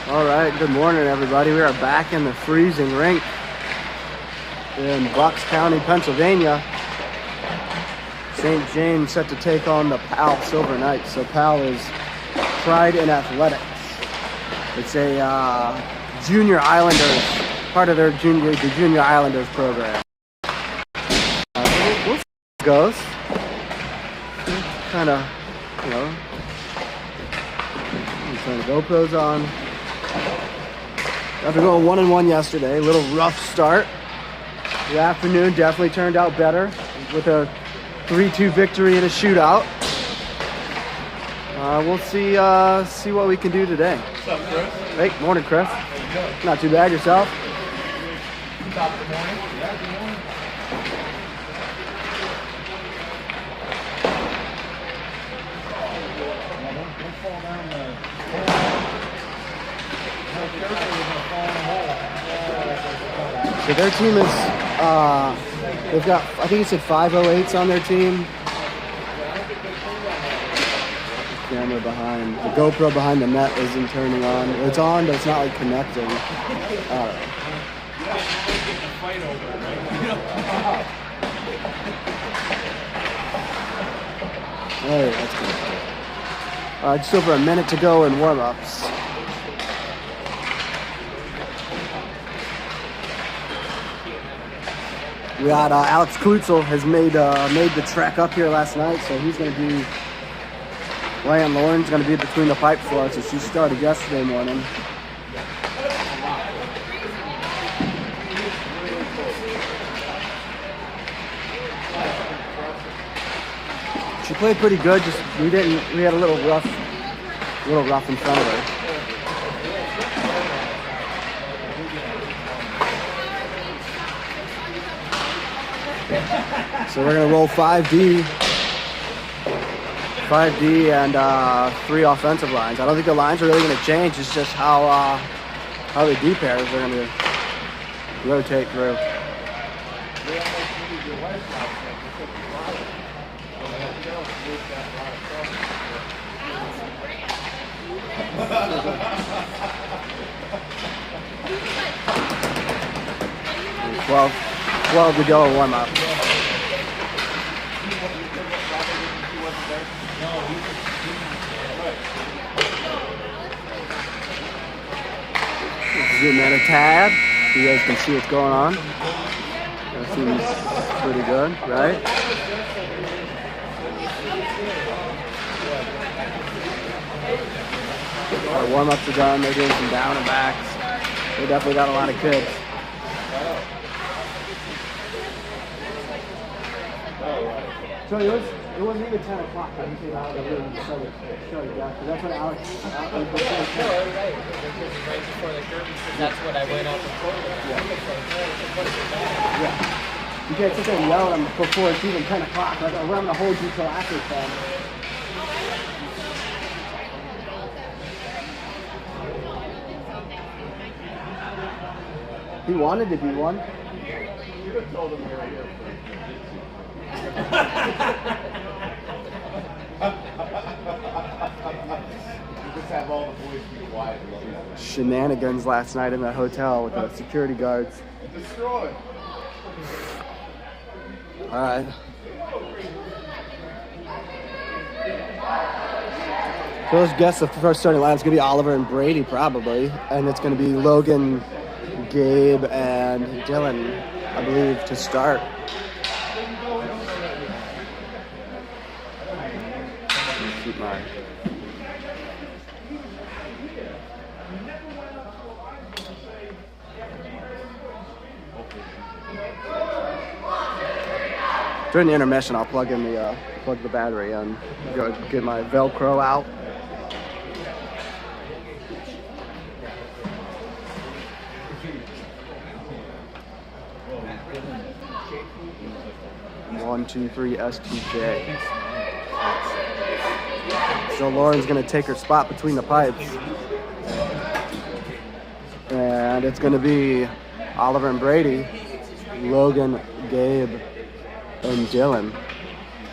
All right, good morning, everybody. We are back in the freezing rink in Bucks County, Pennsylvania. St. James set to take on the Pal Silver Knights. So Pal is Pride in Athletics. It's a junior Islanders, part of their junior Islanders program. We'll see how it goes. Kind of, turn the GoPros on. After going 1-1 yesterday, a little rough start. The afternoon definitely turned out better with a 3-2 victory in a shootout. We'll see what we can do today. What's up, Chris? Hey, morning, Chris. How you doing? Not too bad, yourself? Top of the morning? Yeah, good morning. Don't fall down the So their team is, they've got, I think it said 508s on their team. The camera behind, the GoPro behind the net isn't turning on. It's on, but it's not like connecting. Hey, that's good. Just over a minute to go in warm-ups. We got Alex Kutzel has made the trek up here last night, so he's going to be. Ryan Lauren's going to be between the pipes for us, so she started yesterday morning. She played pretty good. Just we had a little rough in front of her. So we're gonna roll 5D and 3 offensive lines. I don't think the lines are really gonna change. It's just how the D pairs are gonna rotate through. Twelve to go, warm up. Zoom in a tad so you guys can see what's going on. That seems pretty good, right? Our warm-ups are done. They're doing some down and backs. They definitely got a lot of kids. So it wasn't even 10 o'clock. I didn't think I would show you that, because that's what Alex was right. Right before the curtain, that's what I went out before. Yeah. You can't sit there and yell at them before it's even 10 o'clock. Like, we're going to hold you till after 10. He wanted to be one. You could have told him you were here. Just have all the boys be quiet. Shenanigans last night in the hotel with the security guards. Destroy. All right. So let's guess the first starting line is going to be Oliver and Brady probably, and it's going to be Logan, Gabe, and Dylan, I believe, to start. Keep my during the intermission, I'll plug the battery in, go get my Velcro out. One, two, three, STJ. So Lauren's going to take her spot between the pipes. And it's going to be Oliver and Brady, Logan, Gabe, and Dylan.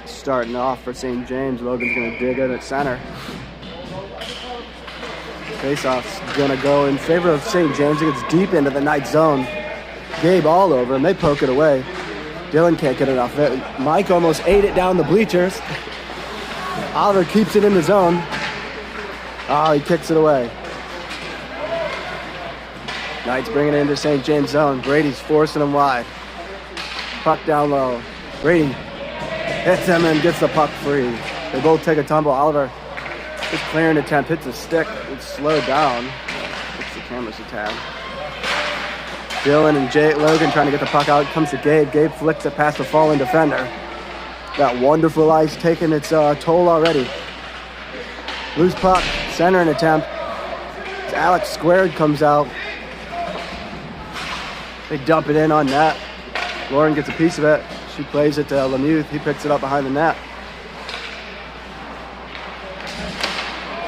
Starting off for St. James, Logan's going to dig in at center. Faceoff's gonna go in favor of St. James. It gets deep into the Knights zone. Gabe all over him. They poke it away. Dylan can't get enough of it. Mike almost ate it down the bleachers. Oliver keeps it in the zone. Oh, he kicks it away. Knights bringing it into St. James zone. Brady's forcing him wide. Puck down low. Brady hits him and gets the puck free. They both take a tumble. Oliver, his clearing attempt hits a stick. It's slowed down. Hits the camera's a tad. Dylan and Logan trying to get the puck out. Comes to Gabe. Gabe flicks it past the falling defender. That wonderful ice taking its toll already. Loose puck. Centering attempt. It's Alex squared comes out. They dump it in on net. Lauren gets a piece of it. She plays it to Lemieux. He picks it up behind the net.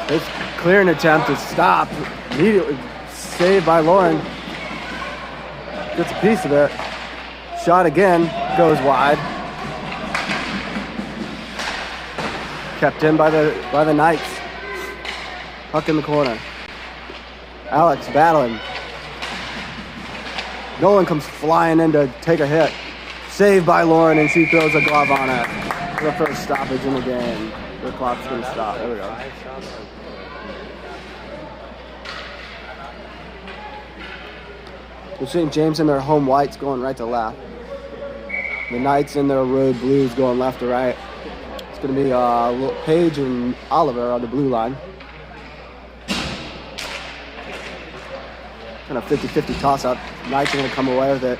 This clearing attempt is stopped. Immediately saved by Lauren. Gets a piece of it. Shot again. Goes wide. Kept in by the Knights. Puck in the corner. Alex battling. Nolan comes flying in to take a hit. Saved by Lauren, and she throws a glove on it. For the first stoppage in the game. The clock's going to stop. There we go. We're seeing James in their home whites going right to left. The Knights in their road blues going left to right. It's going to be Paige and Oliver on the blue line. Kind of 50-50 toss-up. Knights are going to come away with it.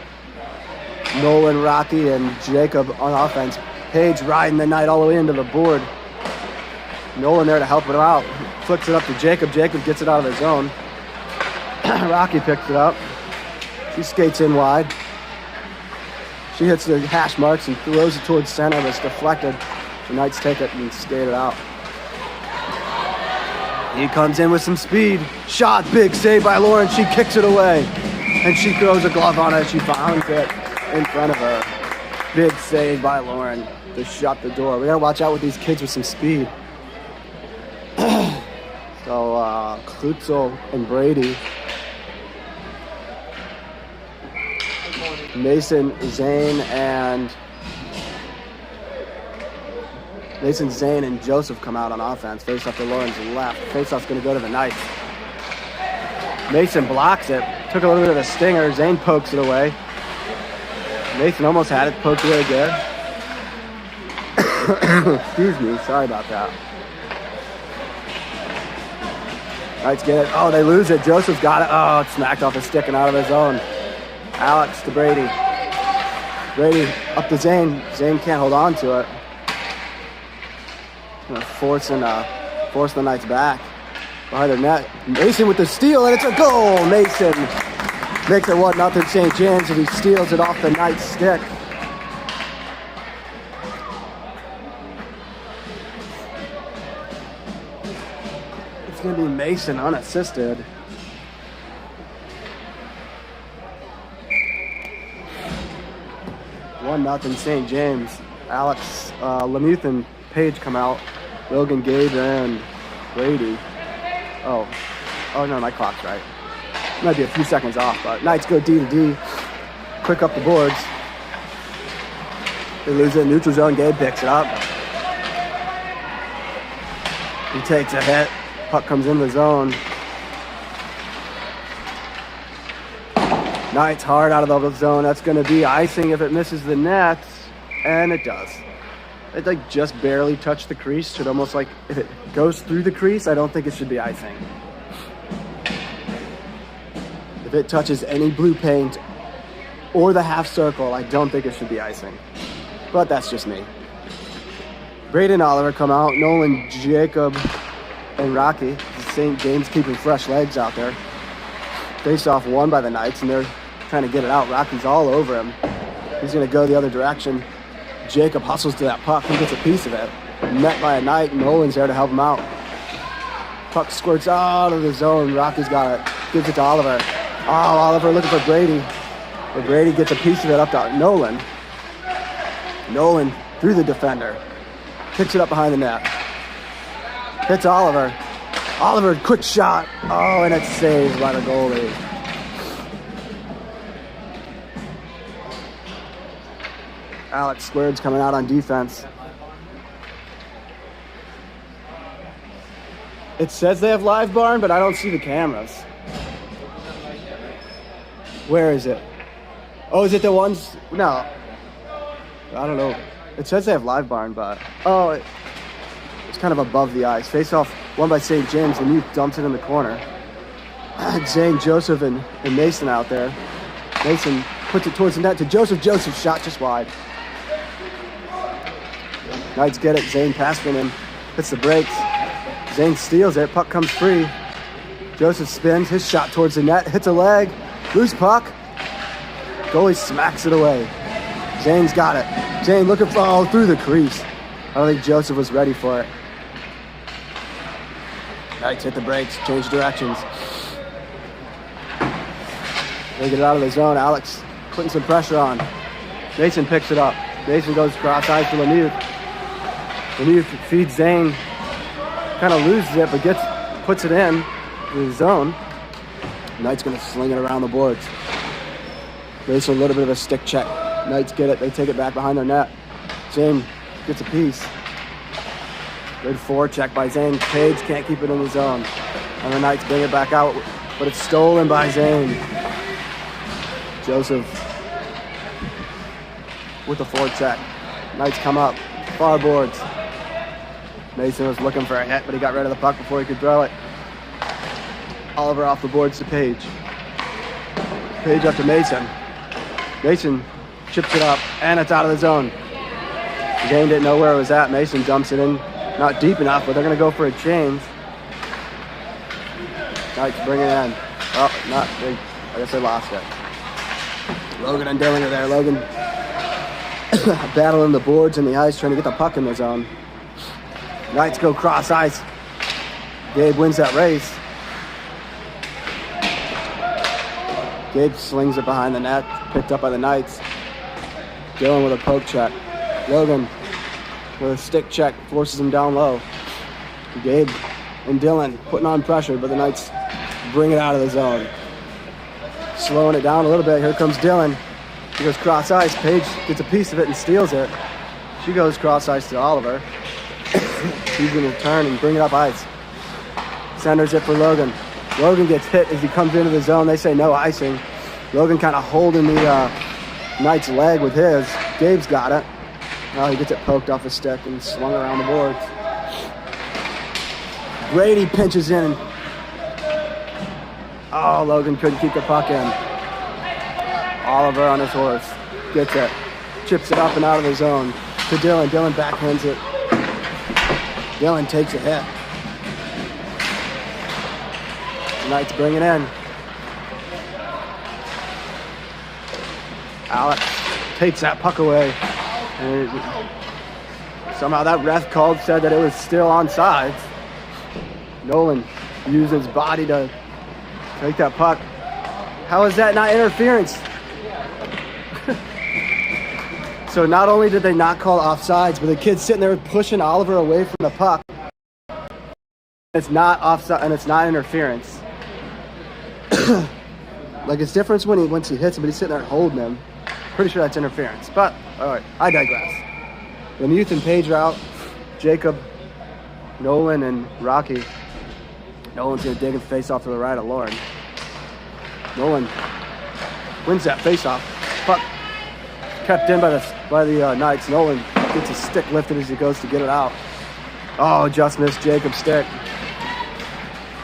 Nolan, Rocky, and Jacob on offense. Paige riding the Knight all the way into the board. Nolan there to help him out. Flicks it up to Jacob. Jacob gets it out of the zone. Rocky picks it up. She skates in wide. She hits the hash marks and throws it towards center, but it's deflected. The Knights take it and skate it out. He comes in with some speed. Shot, big save by Lauren. She kicks it away. And she throws a glove on it. She finds it in front of her. Big save by Lauren to shut the door. We gotta watch out with these kids with some speed. So, Klutzel and Brady. Mason, Zane, and Joseph come out on offense. Face off to Lauren's left. Face-off's going to go to the Knights. Mason blocks it. Took a little bit of a stinger. Zane pokes it away. Mason almost had it. Poked away good. Excuse me. Sorry about that. Knights get it. Oh, they lose it. Joseph's got it. Oh, it's smacked off a stick and out of his own. Alex to Brady. Brady up to Zane. Zane can't hold on to it. Forcing the Knights back behind their net. Mason with the steal, and it's a goal. Mason makes it 1-0 St. James, and he steals it off the Knights' stick. It's going to be Mason unassisted. 1-0 St. James. Alex, Lemieux and Paige come out. Logan, Gabe, and Brady. Oh no, my clock's right. Might be a few seconds off, but Knights go D to D. Quick up the boards. They lose it in neutral zone. Gabe picks it up. He takes a hit. Puck comes in the zone. Knights hard out of the zone. That's going to be icing if it misses the net, and it does. It like just barely touched the crease. Should almost like if it goes through the crease, I don't think it should be icing. If it touches any blue paint or the half circle, I don't think it should be icing. But that's just me. Braden and Oliver come out. Nolan, Jacob, and Rocky. St. James keeping fresh legs out there. Face off won by the Knights, and they're trying to get it out. Rocky's all over him. He's going to go the other direction. Jacob hustles to that puck. He gets a piece of it. Met by a Knight, and Nolan's there to help him out. Puck squirts out of the zone. Rocky's got it. Gives it to Oliver. Oh, Oliver looking for Brady. But Brady gets a piece of it up to Nolan. Nolan through the defender. Picks it up behind the net. Hits Oliver. Oliver, quick shot. Oh, and it's saved by the goalie. Alex Squared's coming out on defense. It says they have live barn, but I don't see the cameras. Where is it? Oh, is it the ones? No. I don't know. It says they have live barn, but it's kind of above the ice. Face off, won by St. James. The youth dumps it in the corner. Zane, Joseph, and Mason out there. Mason puts it towards the net to Joseph. Joseph shot just wide. Knights get it. Zane passing him. Hits the brakes. Zane steals it. Puck comes free. Joseph spins. His shot towards the net. Hits a leg. Loose puck. Goalie smacks it away. Zane's got it. Zane looking for through the crease. I don't think Joseph was ready for it. Knights hit the brakes. Change directions. They get it out of the zone. Alex putting some pressure on. Mason picks it up. Mason goes cross ice for Lemieux. Lemieux feeds Zane. Kind of loses it, but puts it in the zone. Knight's going to sling it around the boards. Mason a little bit of a stick check. Knights get it. They take it back behind their net. Zane gets a piece. Good forecheck by Zane. Page can't keep it in the zone. And the Knights bring it back out, but it's stolen by Zane. Joseph with the forecheck. Knights come up. Far boards. Mason was looking for a hit, but he got rid of the puck before he could throw it. Oliver off the boards to Page. Page up to Mason. Mason chips it up, and it's out of the zone. Zane didn't know where it was at. Mason dumps it in. Not deep enough, but they're going to go for a change. Knights bring it in. Oh, not big. I guess they lost it. Logan and Dylan are there. Logan battling the boards and the ice, trying to get the puck in the zone. Knights go cross ice. Gabe wins that race. Gabe slings it behind the net, picked up by the Knights. Dylan with a poke check. Logan with a stick check, forces him down low. Gabe and Dylan putting on pressure, but the Knights bring it out of the zone. Slowing it down a little bit. Here comes Dylan. He goes cross ice. Paige gets a piece of it and steals it. She goes cross ice to Oliver. He's going to turn and bring it up ice. Centers it for Logan. Logan gets hit as he comes into the zone. They say no icing. Logan kind of holding the Knight's leg with his. Gabe's got it. Now he gets it poked off his stick and swung around the boards. Brady pinches in. Oh, Logan couldn't keep the puck in. Oliver on his horse. Gets it. Chips it up and out of the zone. To Dylan. Dylan backhands it. Dylan takes a hit. The Knights bring it in. Alex takes that puck away. And somehow that ref said that it was still onside. Nolan used his body to take that puck. How is that not interference? So not only did they not call offsides, but the kid's sitting there pushing Oliver away from the puck. It's not offside and it's not interference. Like it's different once he hits him, but he's sitting there holding him. Pretty sure that's interference. But all right, I digress. Lemieux and Page are out. Jacob, Nolan, and Rocky. Nolan's gonna dig a face off to the right of Lauren. Nolan wins that face off. Puck kept in by the Knights. Nolan gets his stick lifted as he goes to get it out. Oh, just missed Jacob's stick.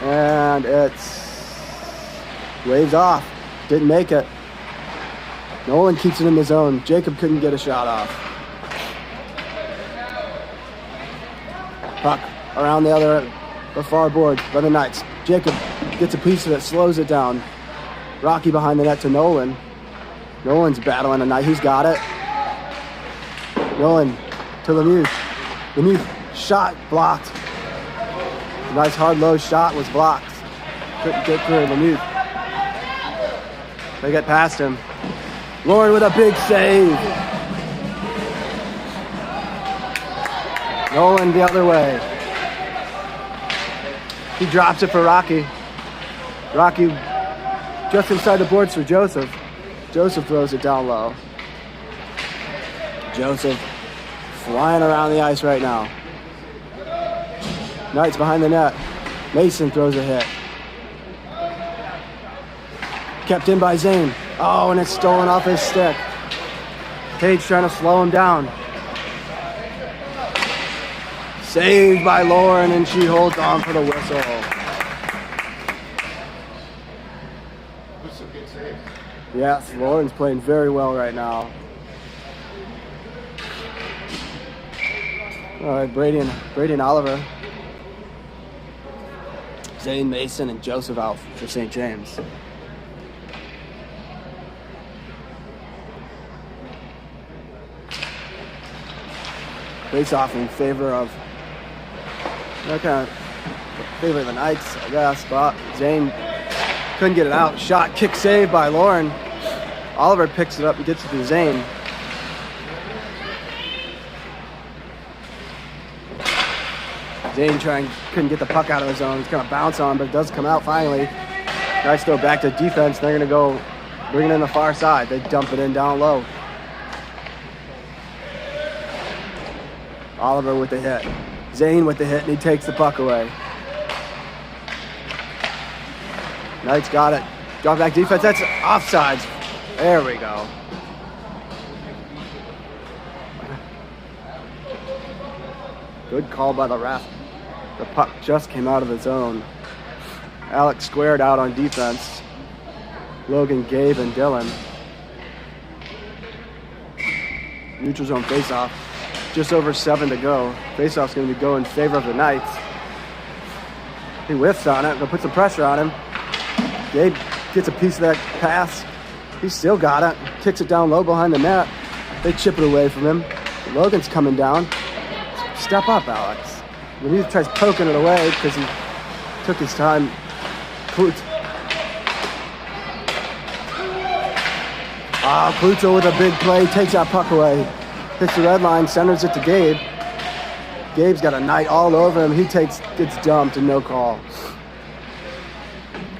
And it's waves off. Didn't make it. Nolan keeps it in the zone. Jacob couldn't get a shot off. Puck around the far board by the Knights. Jacob gets a piece of it, slows it down. Rocky behind the net to Nolan. Nolan's battling a Knight. He's got it. Nolan to Lemieux. Lemieux shot blocked. Nice hard low shot was blocked. Couldn't get through Lemieux. They get past him. Lauren with a big save. Nolan the other way. He drops it for Rocky. Rocky just inside the boards for Joseph. Joseph throws it down low. Joseph flying around the ice right now. Knight's behind the net. Mason throws a hit. Kept in by Zane. Oh, and it's stolen off his stick. Page trying to slow him down. Saved by Lauren, and she holds on for the whistle. That's a good save. Yes, Lauren's playing very well right now. All right, Brady and Oliver. Zane, Mason, and Joseph out for St. James. Face off in favor of the Knights, I guess, but Zane couldn't get it out. Shot, kick save by Lauren. Oliver picks it up and gets it to Zane. Zane couldn't get the puck out of his zone. He's going to bounce on, but it does come out finally. Knights go back to defense. They're going to go bring it in the far side. They dump it in down low. Oliver with the hit. Zane with the hit, and he takes the puck away. Knights got it. Drop back defense. That's offsides. There we go. Good call by the ref. The puck just came out of the zone. Alex squared out on defense. Logan, Gabe, and Dylan. Neutral zone faceoff. Just over 7 to go. Faceoff's going to be going in favor of the Knights. He whiffs on it. They'll put some pressure on him. Gabe gets a piece of that pass. He still got it. Kicks it down low behind the net. They chip it away from him. Logan's coming down. Step up, Alex. When he tries poking it away because he took his time. Klutzel with a big play. Takes that puck away. Hits the red line, centers it to Gabe. Gabe's got a Knight all over him. He gets dumped and no call.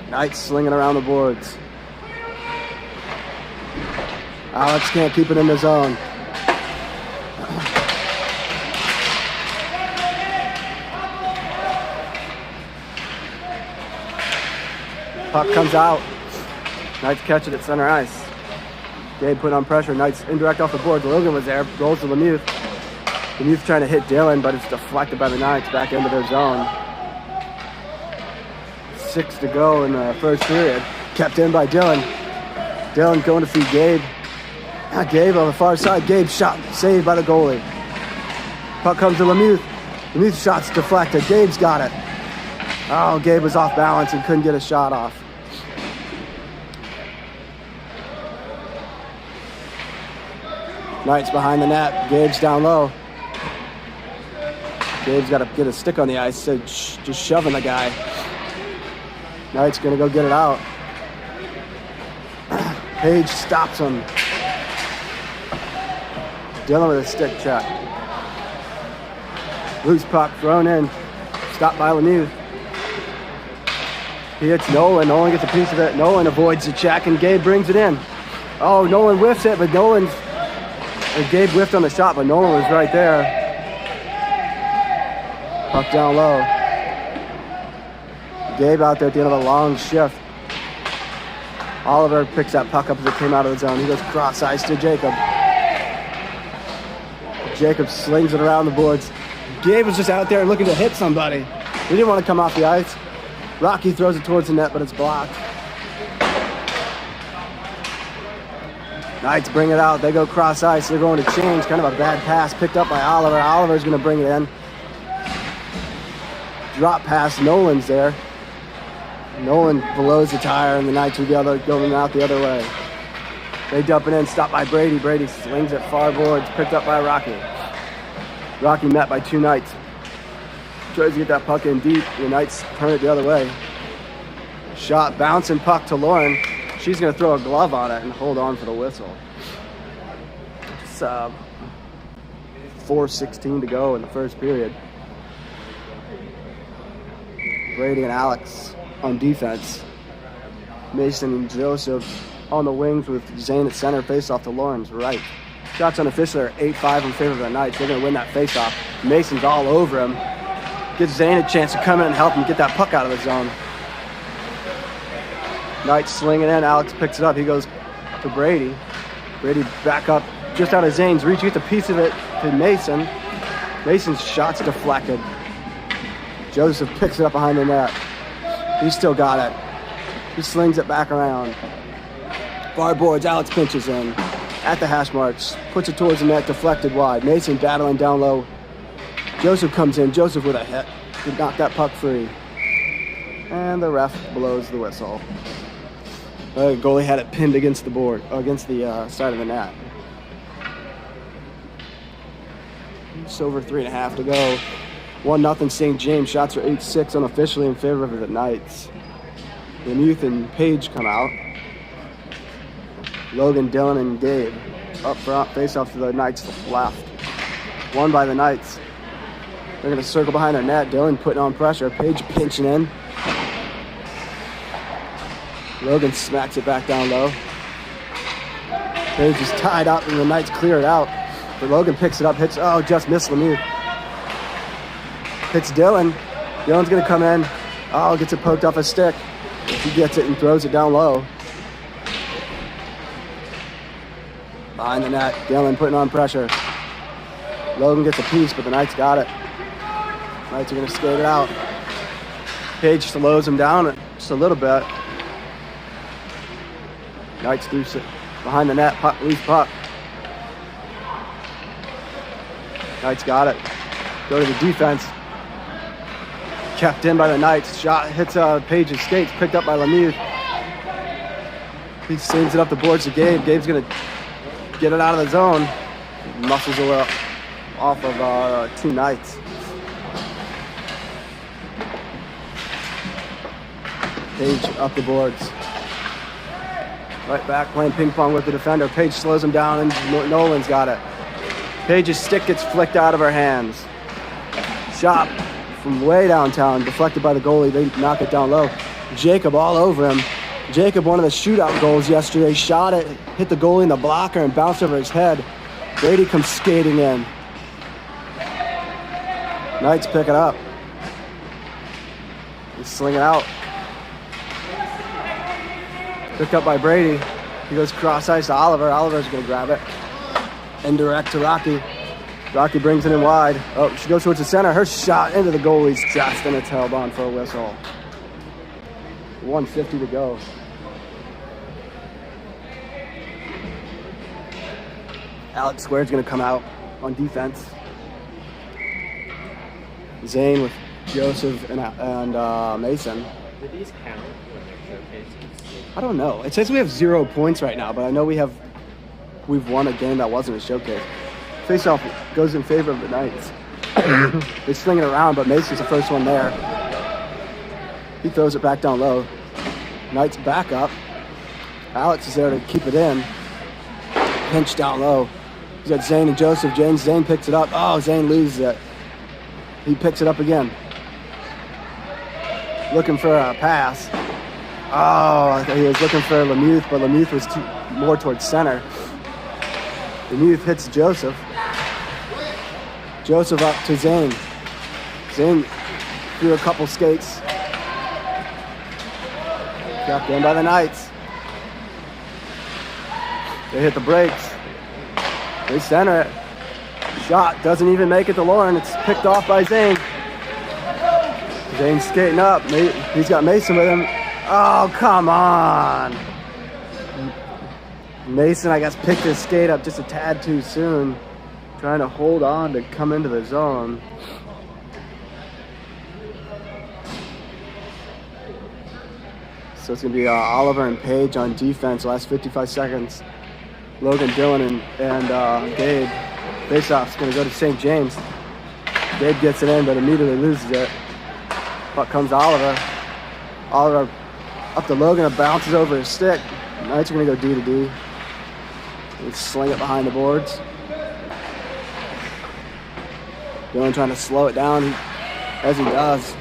Knight slinging around the boards. Alex can't keep it in the zone. Puck comes out. Knights catch it at center ice. Gabe put on pressure. Knights indirect off the boards. Logan was there. Rolls to Lemieux. Lemieux trying to hit Dylan, but it's deflected by the Knights back into their zone. 6 to go in the first period. Kept in by Dylan. Dylan going to feed Gabe. Gabe on the far side. Gabe shot saved by the goalie. Puck comes to Lemieux. Lemieux's shot's deflected. Gabe's got it. Oh, Gabe was off balance and couldn't get a shot off. Knights behind the net. Gabe's down low. Gabe's got to get a stick on the ice, so just shoving the guy. Knights going to go get it out. Page stops him. Dylan with a stick check. Loose puck thrown in. Stopped by Lemieux. He hits Nolan. Nolan gets a piece of it. Nolan avoids the check, and Gabe brings it in. Oh, Nolan whiffs it, but Gabe whiffed on the shot, but Nolan was right there. Puck down low. Gabe out there at the end of a long shift. Oliver picks that puck up as it came out of the zone. He goes cross ice to Jacob. Jacob slings it around the boards. Gabe was just out there looking to hit somebody. He didn't want to come off the ice. Rocky throws it towards the net, but it's blocked. Knights bring it out. They go cross ice. They're going to change. Kind of a bad pass picked up by Oliver. Oliver's going to bring it in. Drop pass. Nolan's there. Nolan blows the tire, and the Knights are going out the other way. They dump it in. Stopped by Brady. Brady slings it far boards. Picked up by Rocky. Rocky met by 2 Knights. Tries to get that puck in deep. The Knights turn it the other way. Shot, bouncing puck to Lauren. She's going to throw a glove on it and hold on for the whistle. It's 4:16 to go in the first period. Brady and Alex on defense. Mason and Joseph on the wings with Zane at center, face off to Lauren's right. Shots unofficially are 8-5 in favor of the Knights. They're going to win that face off. Mason's all over him. Gives Zane a chance to come in and help him get that puck out of the zone. Knights slinging in. Alex picks it up. He goes to Brady. Brady back up just out of Zane's reach. He gets a piece of it to Mason. Mason's shot's deflected. Joseph picks it up behind the net. He's still got it. He slings it back around. Far boards, Alex pinches in. At the hash marks, puts it towards the net, deflected wide. Mason battling down low. Joseph comes in. Joseph with a hit to knock that puck free. And the ref blows the whistle. The goalie had it pinned against the board, against the side of the net. Just over 3.5 to go. 1-0 St. James. Shots are 8-6 unofficially in favor of the Knights. Youth and Page come out. Logan, Dylan, and Gabe up front. Face off to the Knights left. Won by the Knights. They're going to circle behind their net. Dylan putting on pressure. Page pinching in. Logan smacks it back down low. Page is tied up and the Knights clear it out. But Logan picks it up, hits, just missed Lemieux. Hits Dylan. Dylan's going to come in. Gets it poked off a stick. He gets it and throws it down low. Behind the net, Dylan putting on pressure. Logan gets a piece, but the Knights got it. Knights are going to skate it out. Page slows him down just a little bit. Knights through behind the net, loose puck. Knights got it. Go to the defense. Kept in by the Knights. Shot hits Page's skates, picked up by Lemieux. He sends it up the boards to Gabe. Gabe's going to get it out of the zone. Muscles away off of two Knights. Page up the boards. Right back, playing ping pong with the defender. Page slows him down, and Nolan's got it. Page's stick gets flicked out of her hands. Shot from way downtown, deflected by the goalie. They knock it down low. Jacob all over him. Jacob, one of the shootout goals yesterday, shot it, hit the goalie in the blocker, and bounced over his head. Brady comes skating in. Knights pick it up. They sling it out. Picked up by Brady. He goes cross ice to Oliver. Oliver's going to grab it. Indirect to Rocky. Rocky brings it in wide. She goes towards the center. Her shot into the goalie's chest, and it's held on for a whistle. 1:50 to go. Alex Square's going to come out on defense. Zane with Joseph and Mason. Do these count when they're showcases? I don't know. It says we have 0 points right now, but I know we've won a game that wasn't a showcase. Face-off goes in favor of the Knights. They sling it around, but Mason's the first one there. He throws it back down low. Knights back up. Alex is there to keep it in. Pinch down low. He's got Zane and Joseph. Zane picks it up. Zane loses it. He picks it up again. Looking for a pass. He was looking for Lemieux, but Lemieux was more towards center. Lemieux hits Joseph. Joseph up to Zane. Zane threw a couple skates. Kept in by the Knights. They hit the brakes. They center it. Shot doesn't even make it to Lauren. It's picked off by Zane. Zane's skating up. He's got Mason with him. Oh, come on. Mason, I guess, picked his skate up just a tad too soon. Trying to hold on to come into the zone. So it's going to be Oliver and Page on defense. Last 55 seconds. Logan, Dylan, and Gabe. Faceoff's going to go to St. James. Gabe gets it in, but immediately loses it. Puck comes to Oliver. Oliver up to Logan, it bounces over his stick. Knights are going to go D to D. They sling it behind the boards. Dylan trying to slow it down as he does.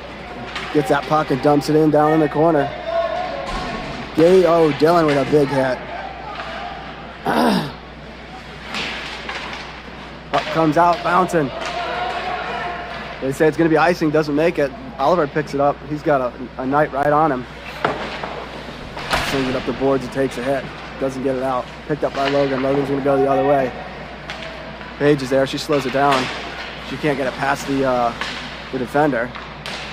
Gets that puck and dumps it in down in the corner. Dylan with a big hit. Puck comes out, bouncing. They say it's going to be icing, doesn't make it. Oliver picks it up. He's got a night right on him. Swings it up the boards and takes a hit. Doesn't get it out. Picked up by Logan. Logan's going to go the other way. Paige is there. She slows it down. She can't get it past the defender.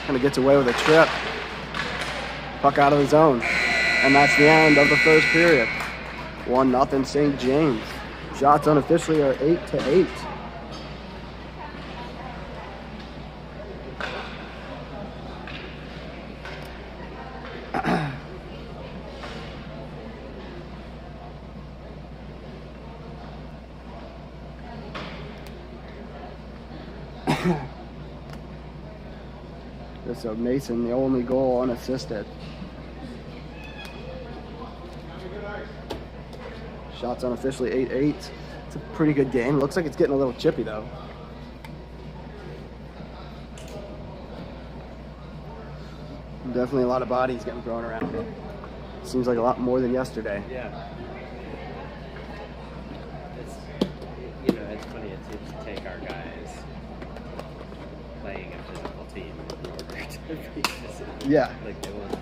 Kind of gets away with a trip. Puck out of the zone. And that's the end of the first period. 1-0 St. James. Shots unofficially are 8-8. So Mason, the only goal unassisted. Shots unofficially 8-8. It's a pretty good game. Looks like it's getting a little chippy though. Definitely a lot of bodies getting thrown around. Seems like a lot more than yesterday. Yeah. It's, it's funny to take our guys playing a physical team in order to be physical. Yeah. Like they want.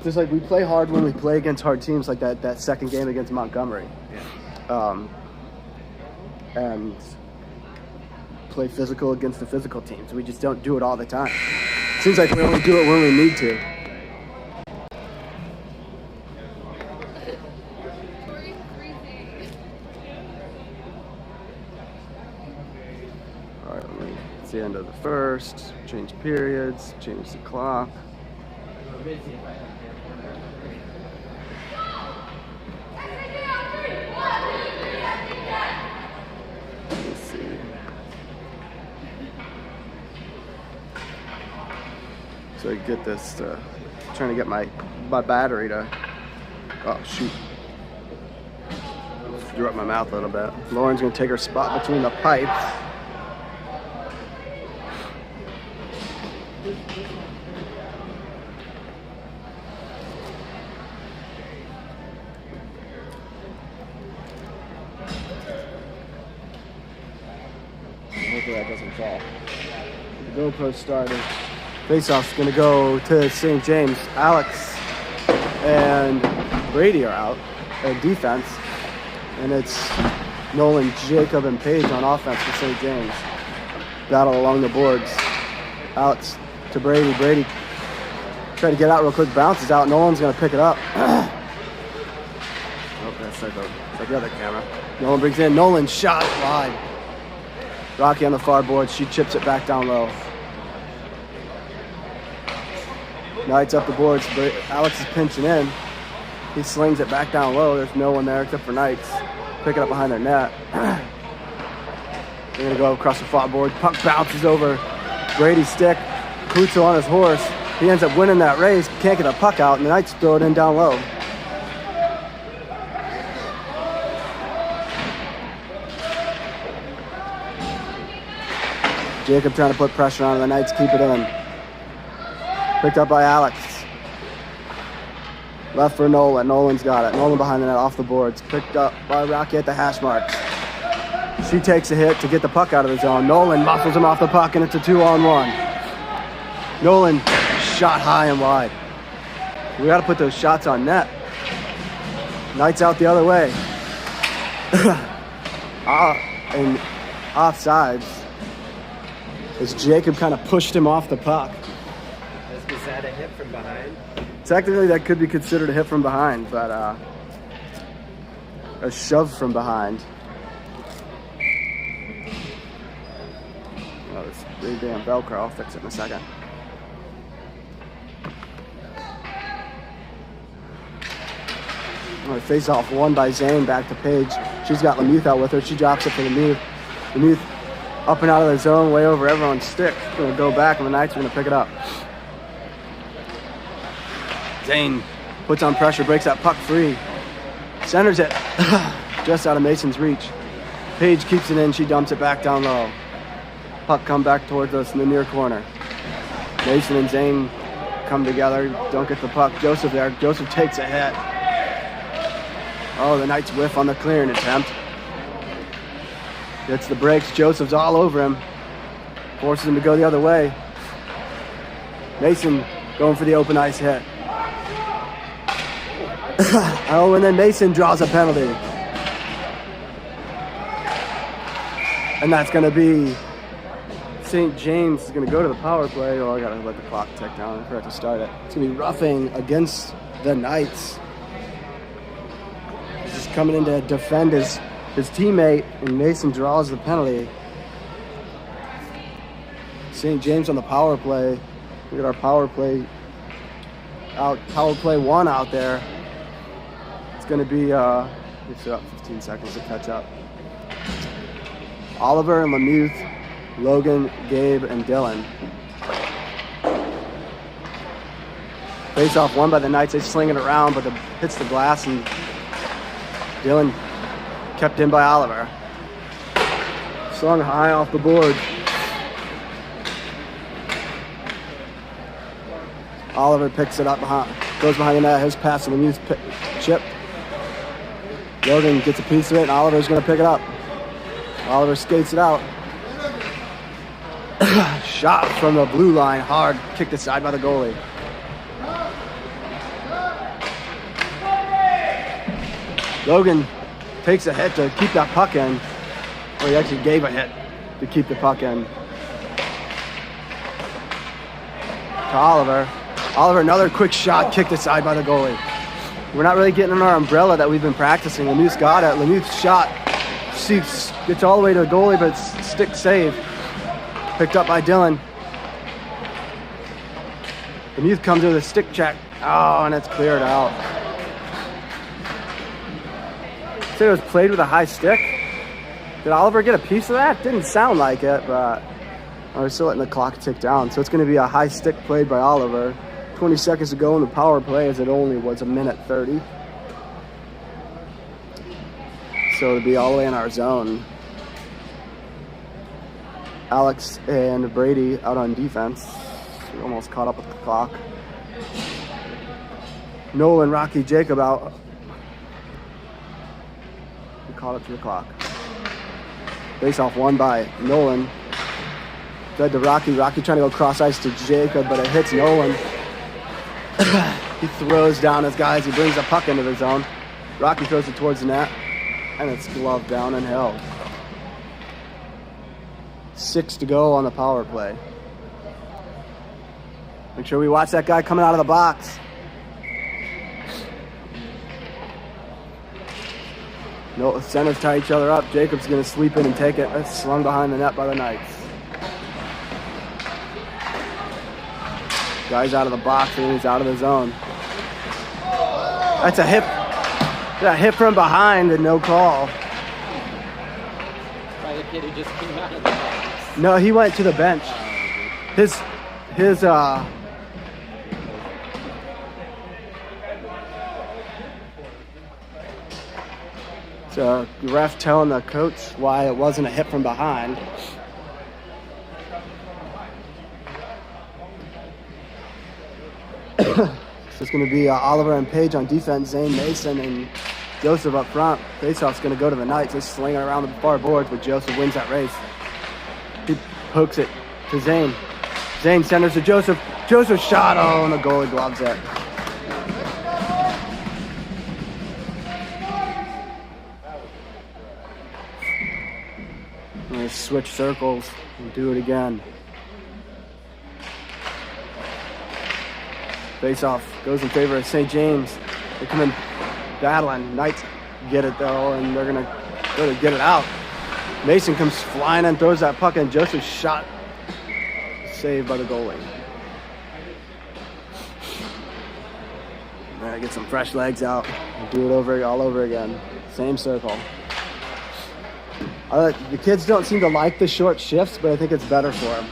Just like we play hard when we play against hard teams, like that second game against Montgomery. Yeah. And play physical against the physical teams. We just don't do it all the time. Seems like we only do it when we need to. All right, it's the end of the first. Change periods, change the clock. Let's see. So I get this, trying to get my battery to, oh shoot. Drew up my mouth a little bit. Lauren's gonna take her spot between the pipes. Hopefully that doesn't fall. The GoPro started. Face-off's gonna go to St. James. Alex and Brady are out at defense, and it's Nolan, Jacob, and Paige on offense for St. James. Battle along the boards. Alex to Brady. Brady trying to get out real quick, bounces out. Nolan's gonna pick it up. Oh, that's like the other camera. Nolan brings in. Nolan shot wide. Rocky on the far board. She chips it back down low. Knights up the boards, but Alex is pinching in. He slings it back down low. There's no one there except for Knights. Pick it up behind their net. They're going to go across the far board. Puck bounces over Brady's stick. Kuto on his horse. He ends up winning that race. Can't get the puck out, and the Knights throw it in down low. Jacob trying to put pressure on, and the Knights keep it in. Picked up by Alex. Left for Nolan. Nolan's got it. Nolan behind the net, off the boards. Picked up by Rocky at the hash marks. She takes a hit to get the puck out of the zone. Nolan muscles him off the puck, and it's a 2-on-1. Nolan shot high and wide. We got to put those shots on net. Knights out the other way. And offsides, as Jacob kind of pushed him off the puck. Is that a hit from behind? Technically, that could be considered a hit from behind, but a shove from behind. Oh, this big damn Velcro. I'll fix it in a second. All right, face off one by Zane, back to Paige. She's got Lemieux out with her. She drops it for Lemieux. Lemieux up and out of the zone, way over everyone's stick. Gonna go back, and the Knights are gonna pick it up. Zane puts on pressure, breaks that puck free. Centers it just out of Mason's reach. Paige keeps it in, she dumps it back down low. Puck come back towards us in the near corner. Mason and Zane come together, don't get the puck. Joseph there. Joseph takes a hit. Oh, the Knights whiff on the clearing attempt. Gets the brakes. Joseph's all over him. Forces him to go the other way. Mason going for the open ice hit. Oh, and then Mason draws a penalty. And that's going to be St. James is going to go to the power play. Oh, I got to let the clock tick down. I forgot to start it. It's going to be roughing against the Knights. He's just coming in to defend his teammate, and Mason draws the penalty. St. James on the power play. We got our power play out. Power play 1 out there. It's going to be, it's about 15 seconds to catch up. Oliver and Lemuth, Logan, Gabe, and Dylan. Face off won by the Knights. They sling it around, but it hits the glass, and Dylan kept in by Oliver. Slung high off the board. Oliver picks it up behind, goes behind the net. His pass to Lemuth, chip. Logan gets a piece of it, and Oliver's going to pick it up. Oliver skates it out. Shot from the blue line, hard, kicked aside by the goalie. Logan takes a hit to keep that puck in. Or he actually gave a hit to keep the puck in. To Oliver. Oliver, another quick shot, kicked aside by the goalie. We're not really getting in our umbrella that we've been practicing. Lemuth's got it. Lemuth's shot gets all the way to the goalie, but it's stick save. Picked up by Dylan. Lemuth comes with a stick check. Oh, and it's cleared out. Say it was played with a high stick. Did Oliver get a piece of that? Didn't sound like it, but we're still letting the clock tick down. So it's going to be a high stick played by Oliver. 20 seconds to go in the power play, as it only was a minute 30. So it'll be all the way in our zone. Alex and Brady out on defense. We almost caught up with the clock. Nolan, Rocky, Jacob out. We caught up to the clock. Face off won by Nolan. Fed to Rocky. Rocky trying to go cross ice to Jacob, but it hits Nolan. He throws down his guys. He brings the puck into the zone. Rocky throws it towards the net, and it's gloved down and held. 6 to go on the power play. Make sure we watch that guy coming out of the box. No, centers tie each other up. Jacob's going to sweep in and take it. That's slung behind the net by the Knights. Guy's out of the box and he's out of the zone. That's a hit. That hit from behind and no call. By the kid who just came out of the box. No, he went to the bench. So the ref telling the coach why it wasn't a hit from behind. So it's going to be Oliver and Page on defense, Zane, Mason, and Joseph up front. Faceoff's going to go to the Knights. They're slinging around the far boards, but Joseph wins that race. He pokes it to Zane. Zane centers to Joseph. Joseph shot, and the goalie gloves it. I'm going to switch circles and do it again. Face-off goes in favor of St. James. They come in battling. Knights get it, though, and they're going to go to get it out. Mason comes flying and throws that puck in. Joseph's shot saved by the goalie. All right, get some fresh legs out. Do it all over again. Same circle. The kids don't seem to like the short shifts, but I think it's better for them.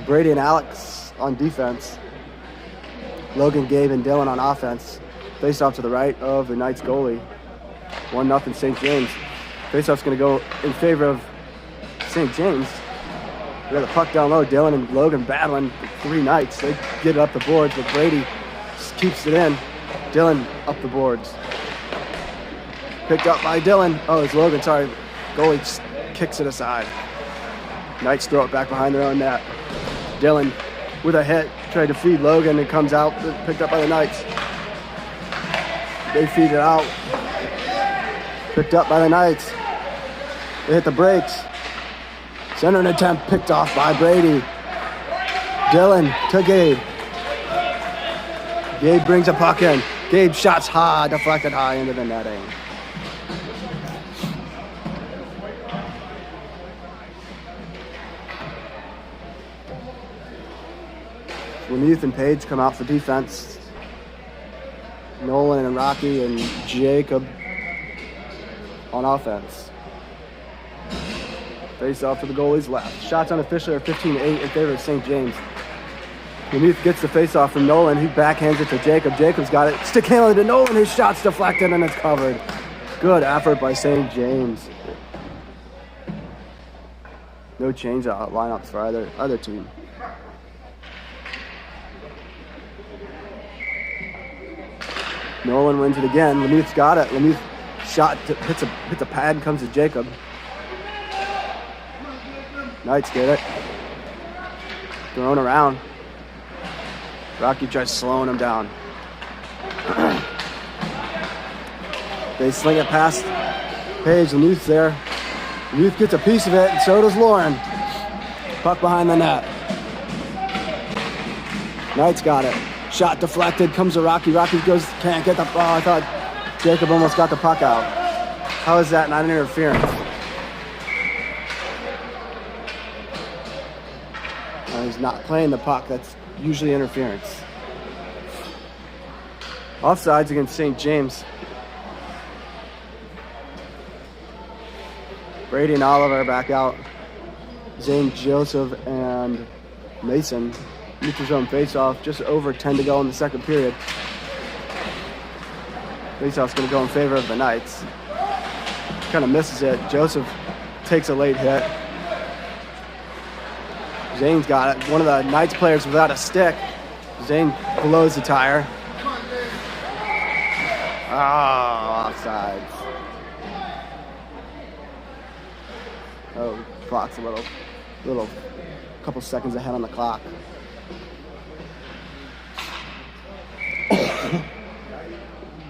Brady and Alex on defense. Logan, Gabe, and Dylan on offense. Face-off to the right of the Knights goalie. 1-0 St. James. Face-off's going to go in favor of St. James. We got the puck down low. Dylan and Logan battling for 3 Knights. They get it up the boards, but Brady just keeps it in. Dylan up the boards. Picked up by Dylan. Oh, it's Logan, sorry. Goalie just kicks it aside. Knights throw it back behind their own net. Dylan with a hit, tried to feed Logan. It comes out, picked up by the Knights. They feed it out. Picked up by the Knights. They hit the brakes. Centering attempt picked off by Brady. Dylan to Gabe. Gabe brings a puck in. Gabe shots high, deflected high into the netting. Lemuth and Page come out for defense. Nolan and Rocky and Jacob on offense. Face off to the goalie's left. Shots unofficially are 15-8 in favor of St. James. Lemuth gets the face off from Nolan. He backhands it to Jacob. Jacob's got it. Stick handling to Nolan. His shot's deflected and it's covered. Good effort by St. James. No change out lineups for either team. Nolan wins it again. Lemuth's got it. Lemuth shot hits a pad, comes to Jacob. Knights get it. Thrown around. Rocky tries slowing him down. They sling it past Page. Lemuth's there. Lemuth gets a piece of it, and so does Lauren. Puck behind the net. Knights got it. Shot deflected, comes to Rocky. Rocky can't get the ball. I thought Jacob almost got the puck out. How is that not an interference? He's not playing the puck. That's usually interference. Offsides against St. James. Brady and Oliver are back out. Zane, Joseph, and Mason. Neutral zone face-off. Just over 10 to go in the second period. Face-off's going to go in favor of the Knights. Kind of misses it. Joseph takes a late hit. Zane's got it. One of the Knights players without a stick. Zane blows the tire. Offsides. Oh, clock's a little couple seconds ahead on the clock.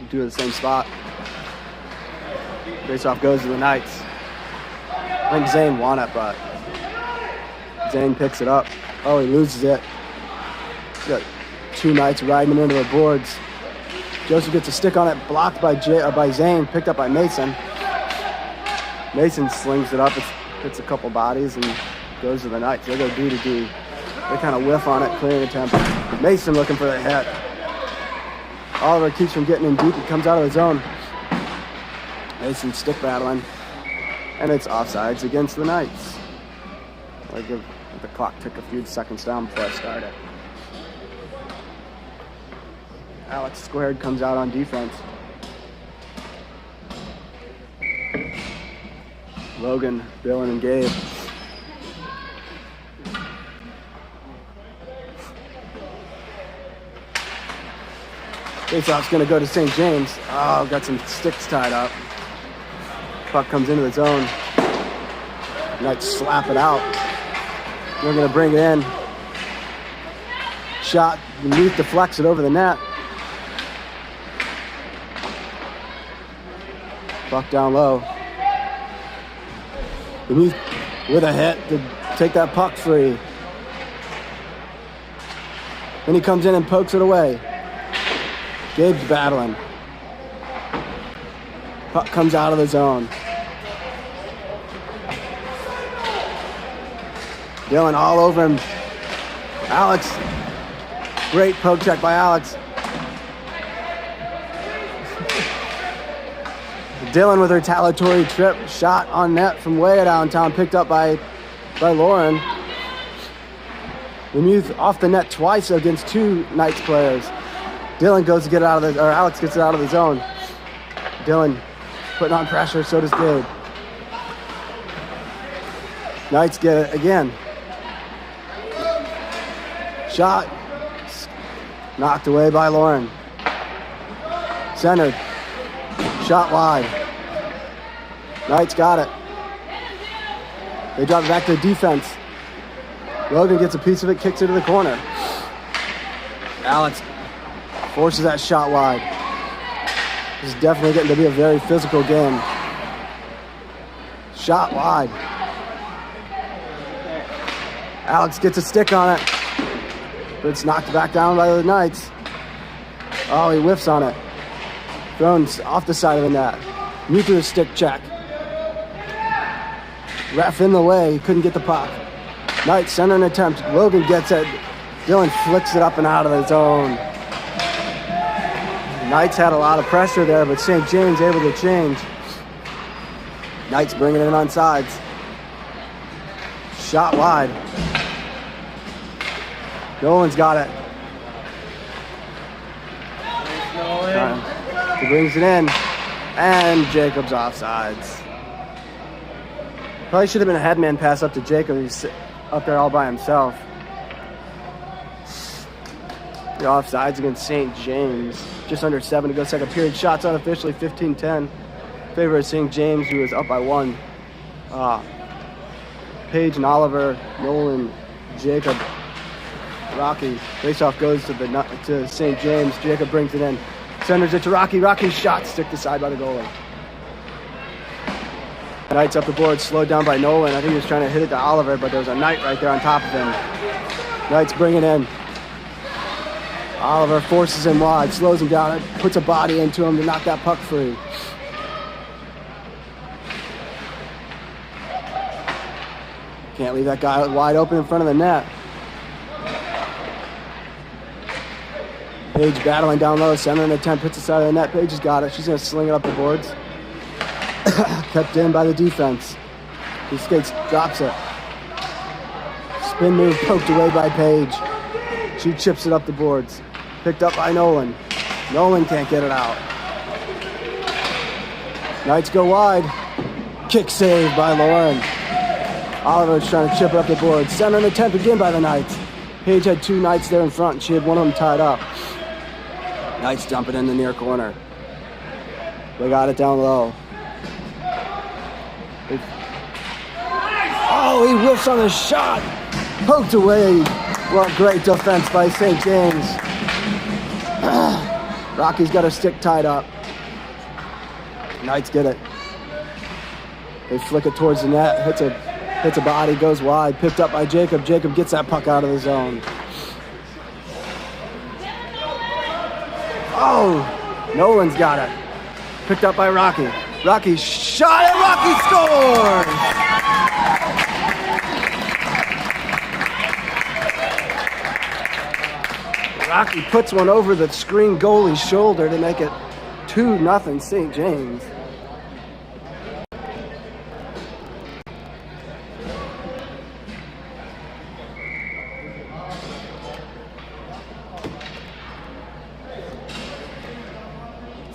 Do the same spot. Face-off goes to the Knights. I think Zane won it, but Zane picks it up. Oh, he loses it. He's got 2 Knights riding him into the boards. Joseph gets a stick on it, blocked by Zane, picked up by Mason. Mason slings it up, it hits a couple bodies, and goes to the Knights. They go D to D. They kind of whiff on it, clearing attempt. Mason looking for the hit. Oliver keeps from getting in deep. He comes out of his zone. Mason stick battling. And it's offsides against the Knights. I give the clock took a few seconds down before I started. Alex Squared comes out on defense. Logan, Dylan, and Gabe. Faceoff's going to go to St. James. Oh, got some sticks tied up. Puck comes into the zone. Knights slap it out. They're going to bring it in. Shot. Lemuth deflects it over the net. Puck down low. Lemuth with a hit to take that puck free. Then he comes in and pokes it away. Gabe's battling. Puck comes out of the zone. Dylan all over him. Alex. Great poke check by Alex. Dylan with her retaliatory trip. Shot on net from way downtown. Picked up by Lauren. Lemuth off the net twice against 2 Knights players. Dylan goes to get it out of the, or Alex gets it out of the zone. Dylan putting on pressure, so does Gabe. Knights get it again. Shot. Knocked away by Lauren. Centered. Shot wide. Knights got it. They drop it back to the defense. Logan gets a piece of it, kicks it to the corner. Alex forces that shot wide. This is definitely getting to be a very physical game. Shot wide. Alex gets a stick on it, but it's knocked back down by the Knights. Oh, he whiffs on it. Thrown off the side of the net. Nuclear stick check. Ref in the way, he couldn't get the puck. Knights center an attempt. Logan gets it. Dylan flicks it up and out of the zone. Knights had a lot of pressure there, but St. James able to change. Knights bringing it in on sides. Shot wide. Nolan's got it. He brings it in, and Jacob's offsides. Probably should have been a headman pass up to Jacob. He's up there all by himself. The offsides against St. James. Just under 7 to go second period. Shots unofficially 15-10. Favor of St. James, who is up by 1. Paige and Oliver, Nolan, Jacob, Rocky. Faceoff goes to St. James. Jacob brings it in. Centers it to Rocky. Rocky's shot stick to side by the goalie. Knights up the board, slowed down by Nolan. I think he was trying to hit it to Oliver, but there was a Knight right there on top of him. Knights bring it in. Oliver forces him wide, slows him down, puts a body into him to knock that puck free. Can't leave that guy wide open in front of the net. Paige battling down low, center an attempt, hits the side of the net. Paige has got it. She's going to sling it up the boards. Kept in by the defense. He skates, drops it. Spin move poked away by Paige. She chips it up the boards. Picked up by Nolan. Nolan can't get it out. Knights go wide. Kick save by Lauren. Oliver's trying to chip it up the boards. Center an attempt again by the Knights. Paige had 2 Knights there in front, and she had one of them tied up. Knights dump it in the near corner. They got it down low. Oh, he whiffs on the shot. Poked away. What great defense by St. James. Rocky's got her stick tied up. Knights get it. They flick it towards the net. Hits a body, goes wide. Picked up by Jacob. Jacob gets that puck out of the zone. Oh, Nolan's got it. Picked up by Rocky. Rocky shot and Rocky scores! Rocky puts one over the screen goalie's shoulder to make it 2-0 St. James.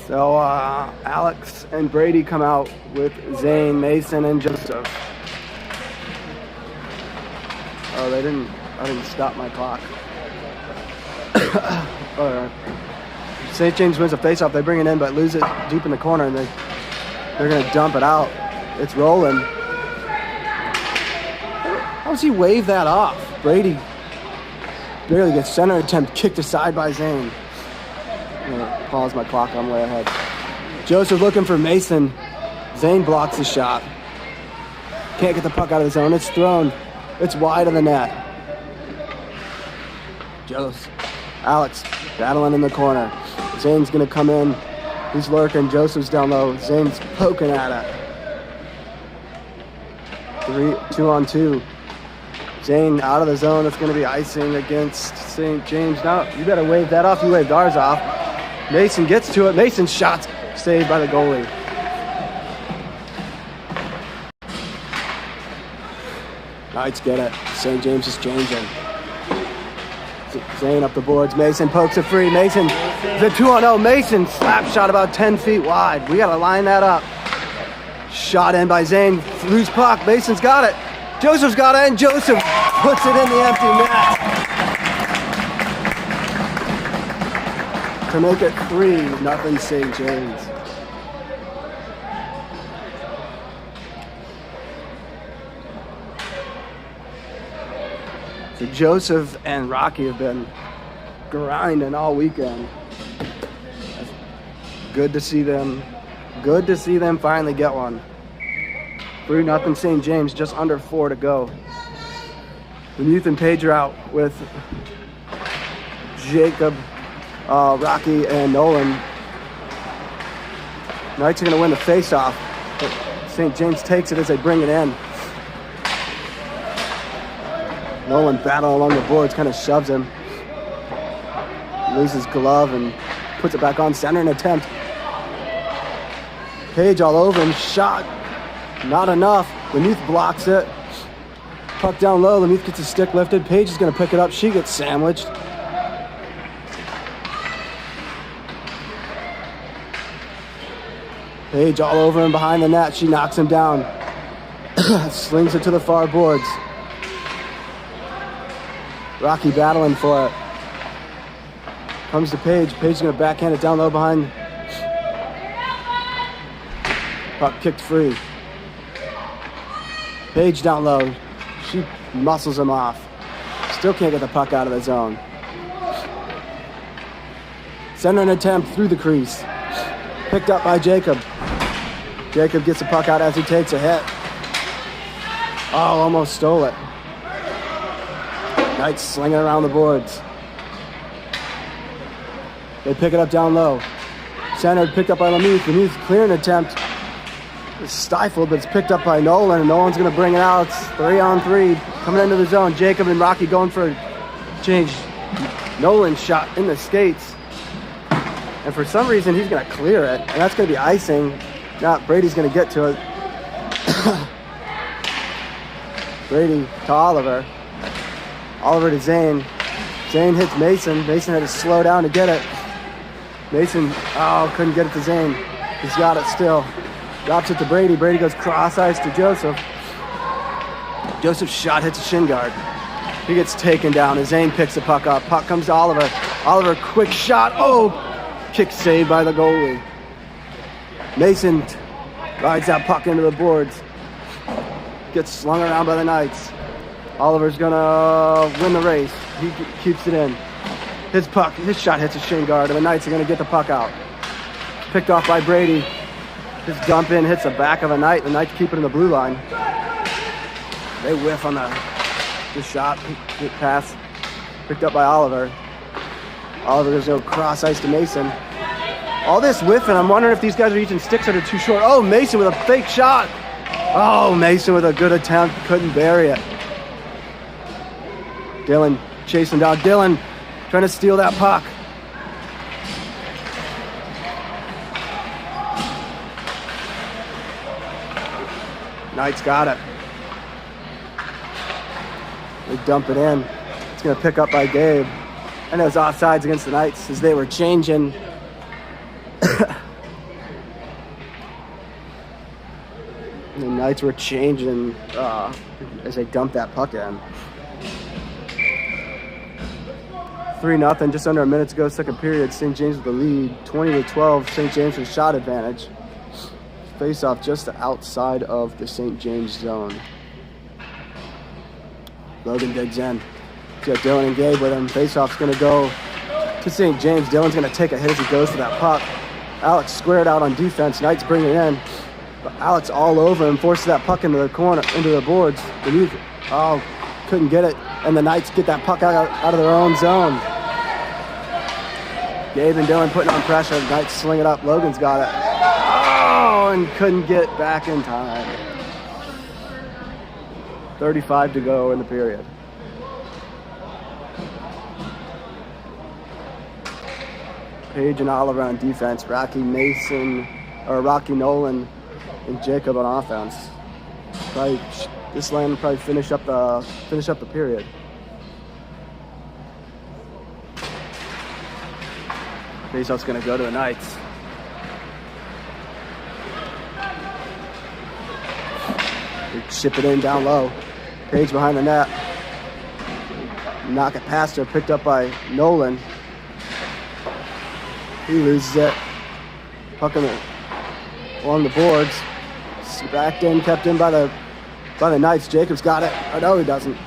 So Alex and Brady come out with Zane, Mason, and Joseph. Oh, I didn't stop my clock. St. James wins a faceoff. They bring it in, but lose it deep in the corner, and they're going to dump it out. It's rolling. How does he wave that off? Brady barely gets center attempt, kicked aside by Zane. I'm going to pause my clock. I'm way ahead. Joseph looking for Mason. Zane blocks the shot. Can't get the puck out of the zone. It's thrown. It's wide of the net. Alex battling in the corner. Zane's going to come in. He's lurking. Joseph's down low. Zane's poking at it. 2-on-2. Zane out of the zone. It's going to be icing against St. James. Now, you better wave that off. You waved ours off. Mason gets to it. Mason's shot's saved by the goalie. Knights get it. St. James is changing. Zane up the boards. Mason pokes it free. Mason, the 2-on-0. Mason slap shot about 10 feet wide. We got to line that up. Shot in by Zane. Loose puck. Mason's got it. Joseph's got it, and Joseph puts it in the empty net. to make it 3-0 St. James. So Joseph and Rocky have been grinding all weekend. Good to see them. Good to see them finally get one. 3-0 St. James, just under 4 to go. Youth and Page are out with Jacob, Rocky, and Nolan. Knights are going to win the face-off. St. James takes it as they bring it in. Nolan battling along the boards, kind of shoves him. Loses glove and puts it back on center and attempt. Page all over him, shot. Not enough. Lemuth blocks it. Puck down low. Lemuth gets his stick lifted. Page is going to pick it up. She gets sandwiched. Page all over him behind the net. She knocks him down. Slings it to the far boards. Rocky battling for it. Comes to Page. Page is going to backhand it down low behind. Puck kicked free. Page down low. She muscles him off. Still can't get the puck out of the zone. Center an attempt through the crease. Picked up by Jacob. Jacob gets the puck out as he takes a hit. Oh, almost stole it. Knights slinging around the boards. They pick it up down low. Centered, picked up by Lemuth. Lemuth clearing attempt. It's stifled, but it's picked up by Nolan, and Nolan's going to bring it out. It's 3-on-3 coming into the zone. Jacob and Rocky going for a change. Nolan shot in the skates, and for some reason he's going to clear it, and that's going to be icing. Now Brady's going to get to it. Brady to Oliver. Oliver to Zane. Zane hits Mason. Mason had to slow down to get it. Mason, couldn't get it to Zane. He's got it still. Drops it to Brady. Brady goes cross-ice to Joseph. Joseph's shot hits a shin guard. He gets taken down as Zane picks the puck up. Puck comes to Oliver. Oliver, quick shot. Oh! Kick saved by the goalie. Mason rides that puck into the boards. Gets slung around by the Knights. Oliver's gonna win the race. He keeps it in. His shot hits a shin guard, and the Knights are gonna get the puck out. Picked off by Brady. His dump in hits the back of a Knight. The Knights keep it in the blue line. They whiff on the shot. Good pass. Picked up by Oliver. Oliver goes cross ice to Mason. All this whiffing, I'm wondering if these guys are using sticks that are too short. Oh, Mason with a fake shot. Oh, Mason with a good attempt. Couldn't bury it. Dylan chasing down. Dylan trying to steal that puck. Knights got it. They dump it in. It's going to pick up by Gabe. And it was offsides against the Knights as they were changing. The Knights were changing as they dumped that puck in. 3-0, just under a minute to go, second period. St. James with the lead, 20-12. St. James with shot advantage. Face-off just outside of the St. James zone. Logan digs in. He's got Dylan and Gabe with him. Face-off's going to go to St. James. Dylan's going to take a hit as he goes for that puck. Alex squared out on defense. Knights bring it in. But Alex all over him, forces that puck into the corner, into the boards. Couldn't get it. And the Knights get that puck out of their own zone. Gabe and Dylan putting on pressure. Knights sling it up. Logan's got it. And couldn't get back in time. 35 to go in the period. Page and Oliver on defense. Rocky Nolan and Jacob on offense. This line will probably finish up the period. Faceoff's going to go to the Knights. They chip it in down low. Page behind the net. Knock it past her. Picked up by Nolan. He loses it. Pucking it along the boards. Backed in, kept in by the Knights. Jacob's got it. Oh, no, he doesn't.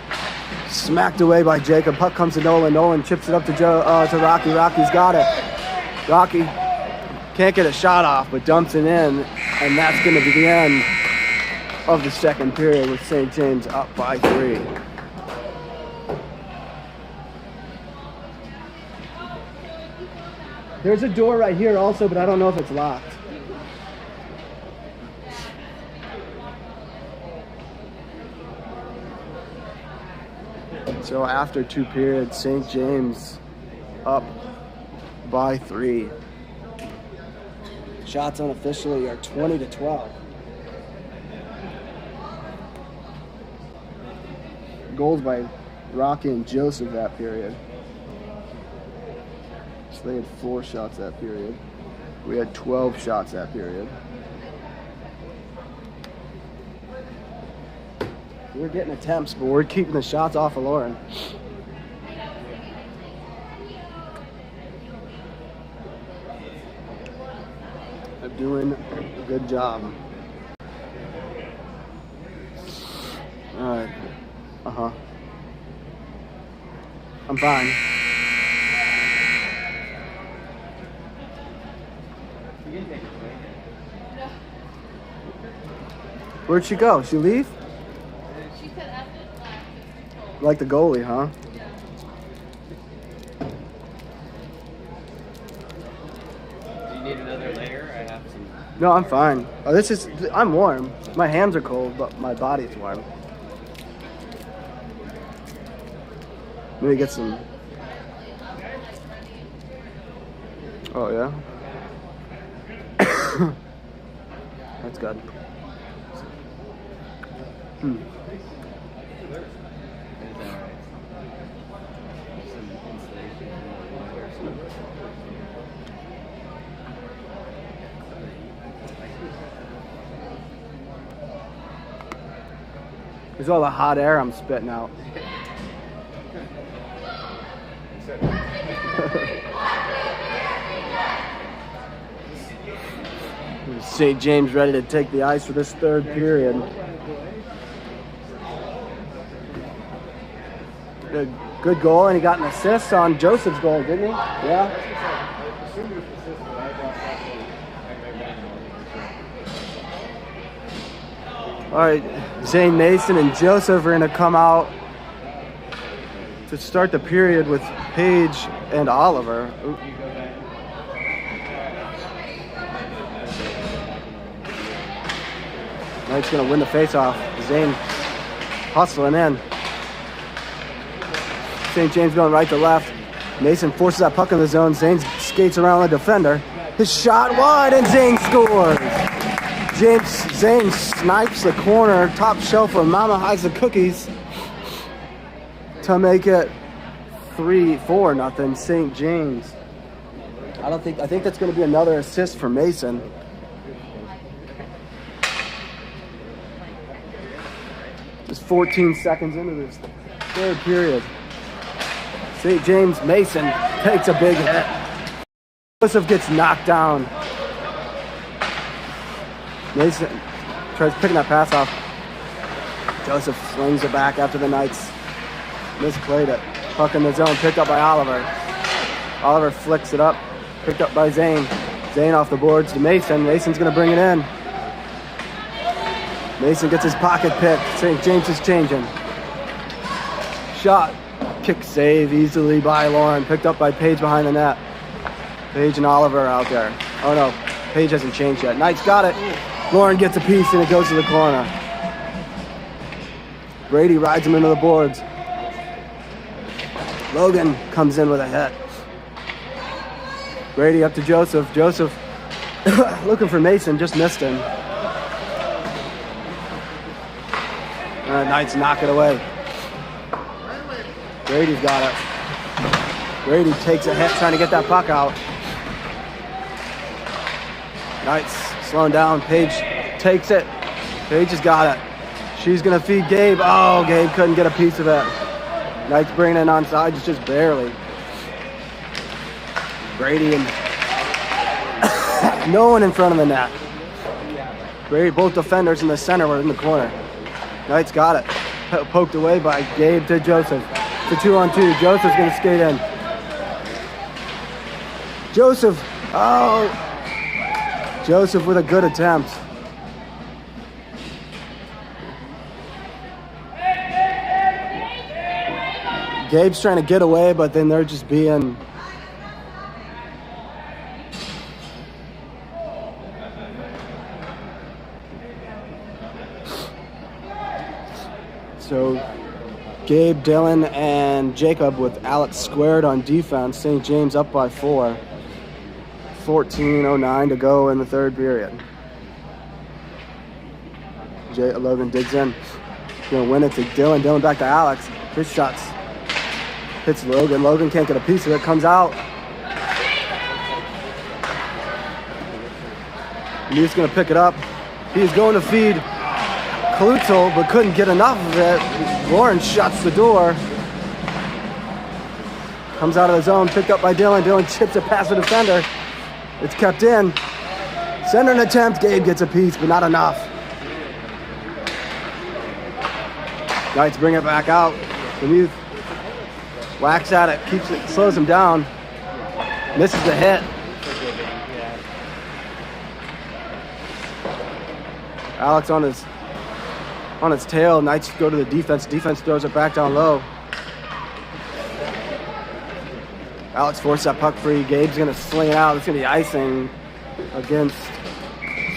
Smacked away by Jacob. Puck comes to Nolan. Nolan chips it up to Rocky. Rocky's got it. Rocky can't get a shot off, but dumps it in. And that's going to be the end of the second period with St. James up by 3. There's a door right here also, but I don't know if it's locked. So after 2 periods, St. James up by 3. Shots unofficially are 20-12. Goals by Rocky and Joseph that period. So they had 4 shots that period. We had 12 shots that period. We're getting attempts, but we're keeping the shots off of Lauren. They're doing a good job. All right. I'm fine. Where'd she go? She leave? She said after the last. Like the goalie, huh? Do you need another layer? I have some. No, I'm fine. Oh, I'm warm. My hands are cold, but my body's warm. Maybe get some. Oh, yeah? That's good. Hmm. There's all the hot air I'm spitting out. St. James ready to take the ice for this third period. Good goal, and he got an assist on Joseph's goal, didn't he? Yeah. All right, Zane Mason and Joseph are going to come out to start the period with Paige and Oliver. Oop. Knight's going to win the faceoff. Zane hustling in. St. James going right to left. Mason forces that puck in the zone. Zane skates around the defender. His shot wide, and Zane scores. Zane snipes the corner, top shelf where Mama hides the cookies to make it 3-4 St. James. I think that's going to be another assist for Mason. Just 14 seconds into this third period. St. James Mason takes a big hit. Joseph gets knocked down. Mason tries picking that pass off. Joseph slings it back after the Knights misplayed it. Puck in the zone, picked up by Oliver. Oliver flicks it up, picked up by Zane. Zane off the boards to Mason. Mason's going to bring it in. Mason gets his pocket pick. St. James is changing. Shot. Kick save easily by Lauren. Picked up by Paige behind the net. Paige and Oliver are out there. Oh no, Paige hasn't changed yet. Knights got it. Lauren gets a piece and it goes to the corner. Brady rides him into the boards. Logan comes in with a hit. Brady up to Joseph. Joseph looking for Mason, just missed him. Knights knock it away. Brady's got it. Brady takes a hit trying to get that puck out. Knights slowing down. Paige takes it. Paige has got it. She's going to feed Gabe. Oh, Gabe couldn't get a piece of it. Knights bringing it onside just barely. Brady and No one in front of the net. Both defenders in the center were in the corner. Knights got it. Poked away by Gabe to Joseph. It's a 2-on-2. Joseph's going to skate in. Joseph. Oh. Joseph with a good attempt. Gabe's trying to get away, but then they're just being... So Gabe, Dylan, and Jacob with Alex squared on defense. St. James up by 4. 14:09 to go in the third period. Logan digs in. Gonna win it to Dylan. Dylan back to Alex. His shots hits Logan. Logan can't get a piece of it. Comes out. He's gonna pick it up. He's going to feed Kalutzel, but couldn't get enough of it. Lauren shuts the door. Comes out of the zone, picked up by Dylan. Dylan chips it past the defender. It's kept in. Center an attempt. Gabe gets a piece, but not enough. Knights bring it back out. Demuth whacks at it, keeps it, slows him down. Misses the hit. Alex on his tail. Knights go to the defense. Defense throws it back down low. Alex forced that puck free. Gabe's gonna sling it out. It's gonna be icing against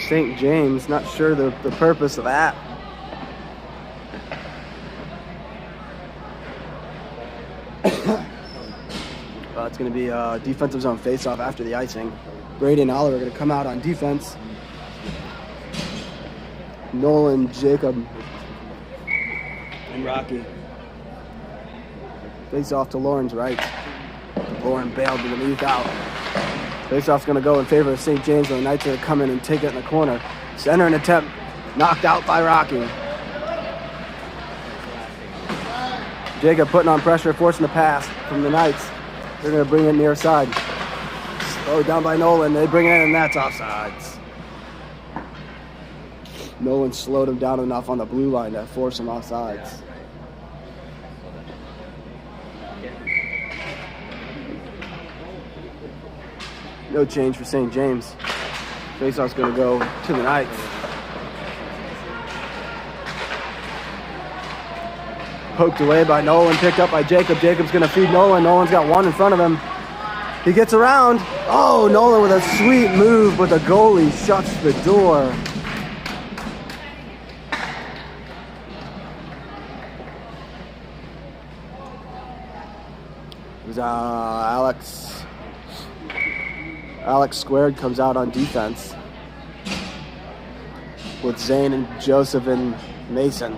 St. James. Not sure the purpose of that. It's gonna be a defensive zone face-off after the icing. Brady and Oliver are gonna come out on defense. Nolan, Jacob, and Rocky. Face off to Lauren's right. Lauren bailed to the Demuth out. Face off's gonna go in favor of St. James, and the Knights are gonna come in and take it in the corner. Center an attempt, knocked out by Rocky. Jacob putting on pressure, forcing the pass from the Knights. They're gonna bring it near side. Slowed down by Nolan, they bring it in, and that's offsides. Nolan slowed him down enough on the blue line to force him offsides. No change for St. James. Faceoff's going to go to the Knights. Poked away by Nolan, picked up by Jacob. Jacob's going to feed Nolan. Nolan's got one in front of him. He gets around. Oh, Nolan with a sweet move, but the goalie shuts the door. It was Alex squared comes out on defense with Zane and Joseph and Mason.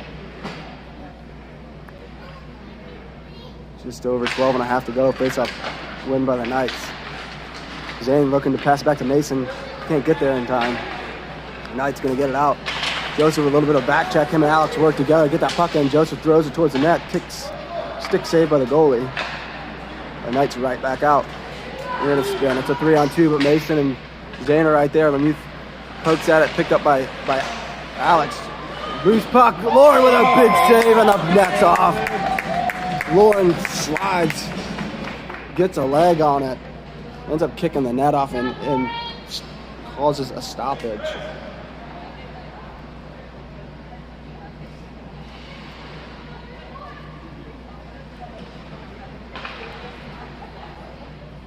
Just over 12 and a half to go. Face-off win by the Knights. Zane looking to pass back to Mason. Can't get there in time. Knights going to get it out. Joseph with a little bit of back check. Him and Alex work together. Get that puck in. Joseph throws it towards the net. Kicks. Stick saved by the goalie. The Knights right back out. We're going to spin. It's a 3-on-2, but Mason and Zane are right there. Demuth pokes at it. Picked up by Alex. Loose puck. Lauren with a big save, and the net's off. Lauren slides. Gets a leg on it. Ends up kicking the net off and causes a stoppage.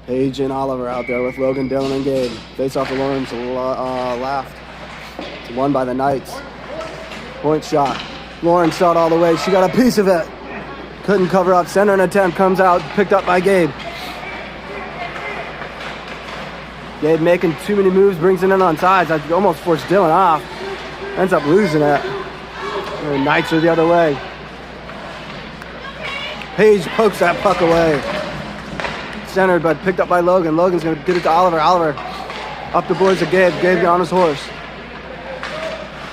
Paige and Oliver out there with Logan, Dylan, and Gabe. Face off to Lauren's left. It's won by the Knights. Point shot. Lauren shot all the way. She got a piece of it. Couldn't cover up. Center an attempt. Comes out. Picked up by Gabe. Gabe making too many moves. Brings it in on sides. I almost forced Dylan off. Ends up losing it. And the Knights are the other way. Paige pokes that puck away. Centered, but picked up by Logan. Logan's going to get it to Oliver. Oliver up the boards to Gabe. Gabe on his horse.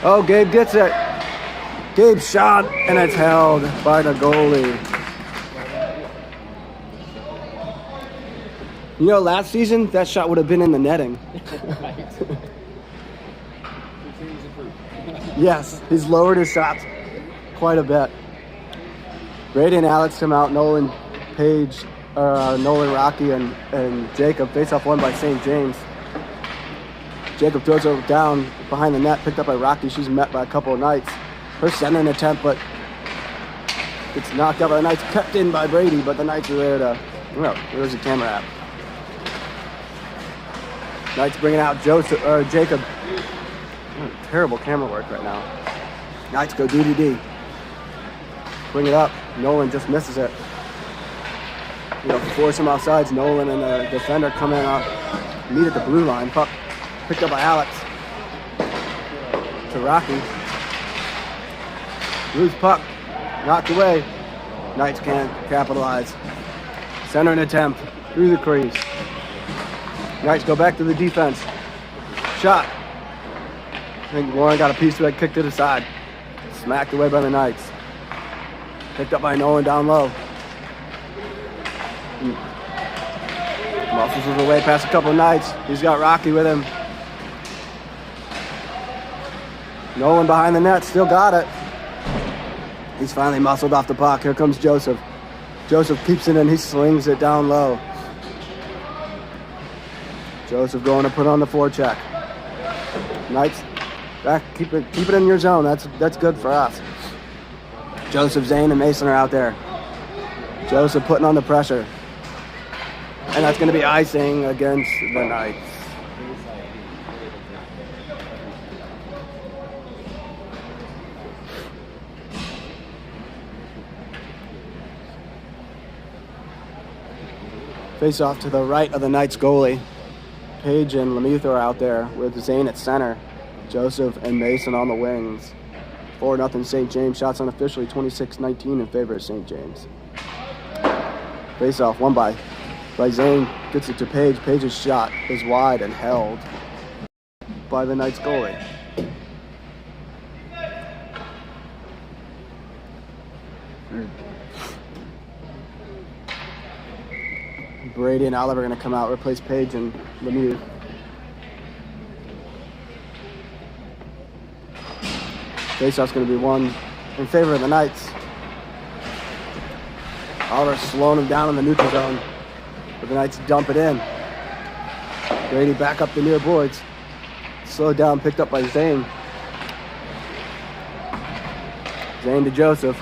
Oh, Gabe gets it. Gabe shot, and it's held by the goalie. You know, last season, that shot would have been in the netting. Right. Continues to prove. Yes, he's lowered his shots quite a bit. Brady and Alex come out. Nolan, Paige, Nolan, Rocky, and Jacob face off one by St. James. Jacob throws her down behind the net, picked up by Rocky. She's met by a couple of Knights. Her centering attempt, but gets knocked out by the Knights. Kept in by Brady, but the Knights are there to... Well, there's a camera app. Knights bringing out Jacob. Terrible camera work right now. Knights go D. Bring it up. Nolan just misses it. Force him outside. Nolan and the defender come in meet at the blue line. Puck picked up by Alex. To Rocky. Loose puck. Knocked away. Knights can't capitalize. Centering attempt. Through the crease. Knights go back to the defense. Shot. I think Lauren got a piece of it, kicked to the side. Smacked away by the Knights. Picked up by Nolan down low. Muscles his way past a couple of Knights. He's got Rocky with him. Nolan behind the net, still got it. He's finally muscled off the puck. Here comes Joseph. Joseph keeps it in, he slings it down low. Joseph going to put on the forecheck. Knights back, keep it in your zone. That's good for us. Joseph, Zane, and Mason are out there. Joseph putting on the pressure. And that's going to be icing against the Knights. Face off to the right of the Knights goalie. Paige and Lemuth are out there with Zane at center. Joseph and Mason on the wings. 4-0 St. James. Shots unofficially 26-19 in favor of St. James. Face off, won by Zane. Gets it to Paige. Paige's shot is wide and held by the Knights goalie. Brady and Oliver are going to come out, replace Paige and Lemieux. Faceoff's going to be won in favor of the Knights. Oliver slowing him down in the neutral zone, but the Knights dump it in. Brady back up the near boards. Slowed down, picked up by Zane. Zane to Joseph.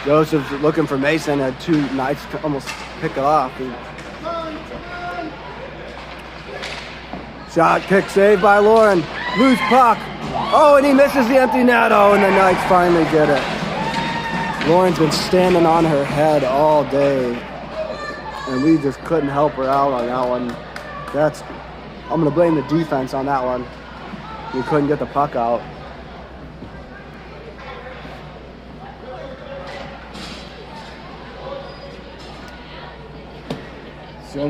Joseph's looking for Mason. Had two Knights almost pick it off. Shot, kick, saved by Lauren. Loose puck. Oh, and he misses the empty net. Oh, and the Knights finally get it. Lauren's been standing on her head all day, and we just couldn't help her out on that one. I'm going to blame the defense on that one. We couldn't get the puck out. So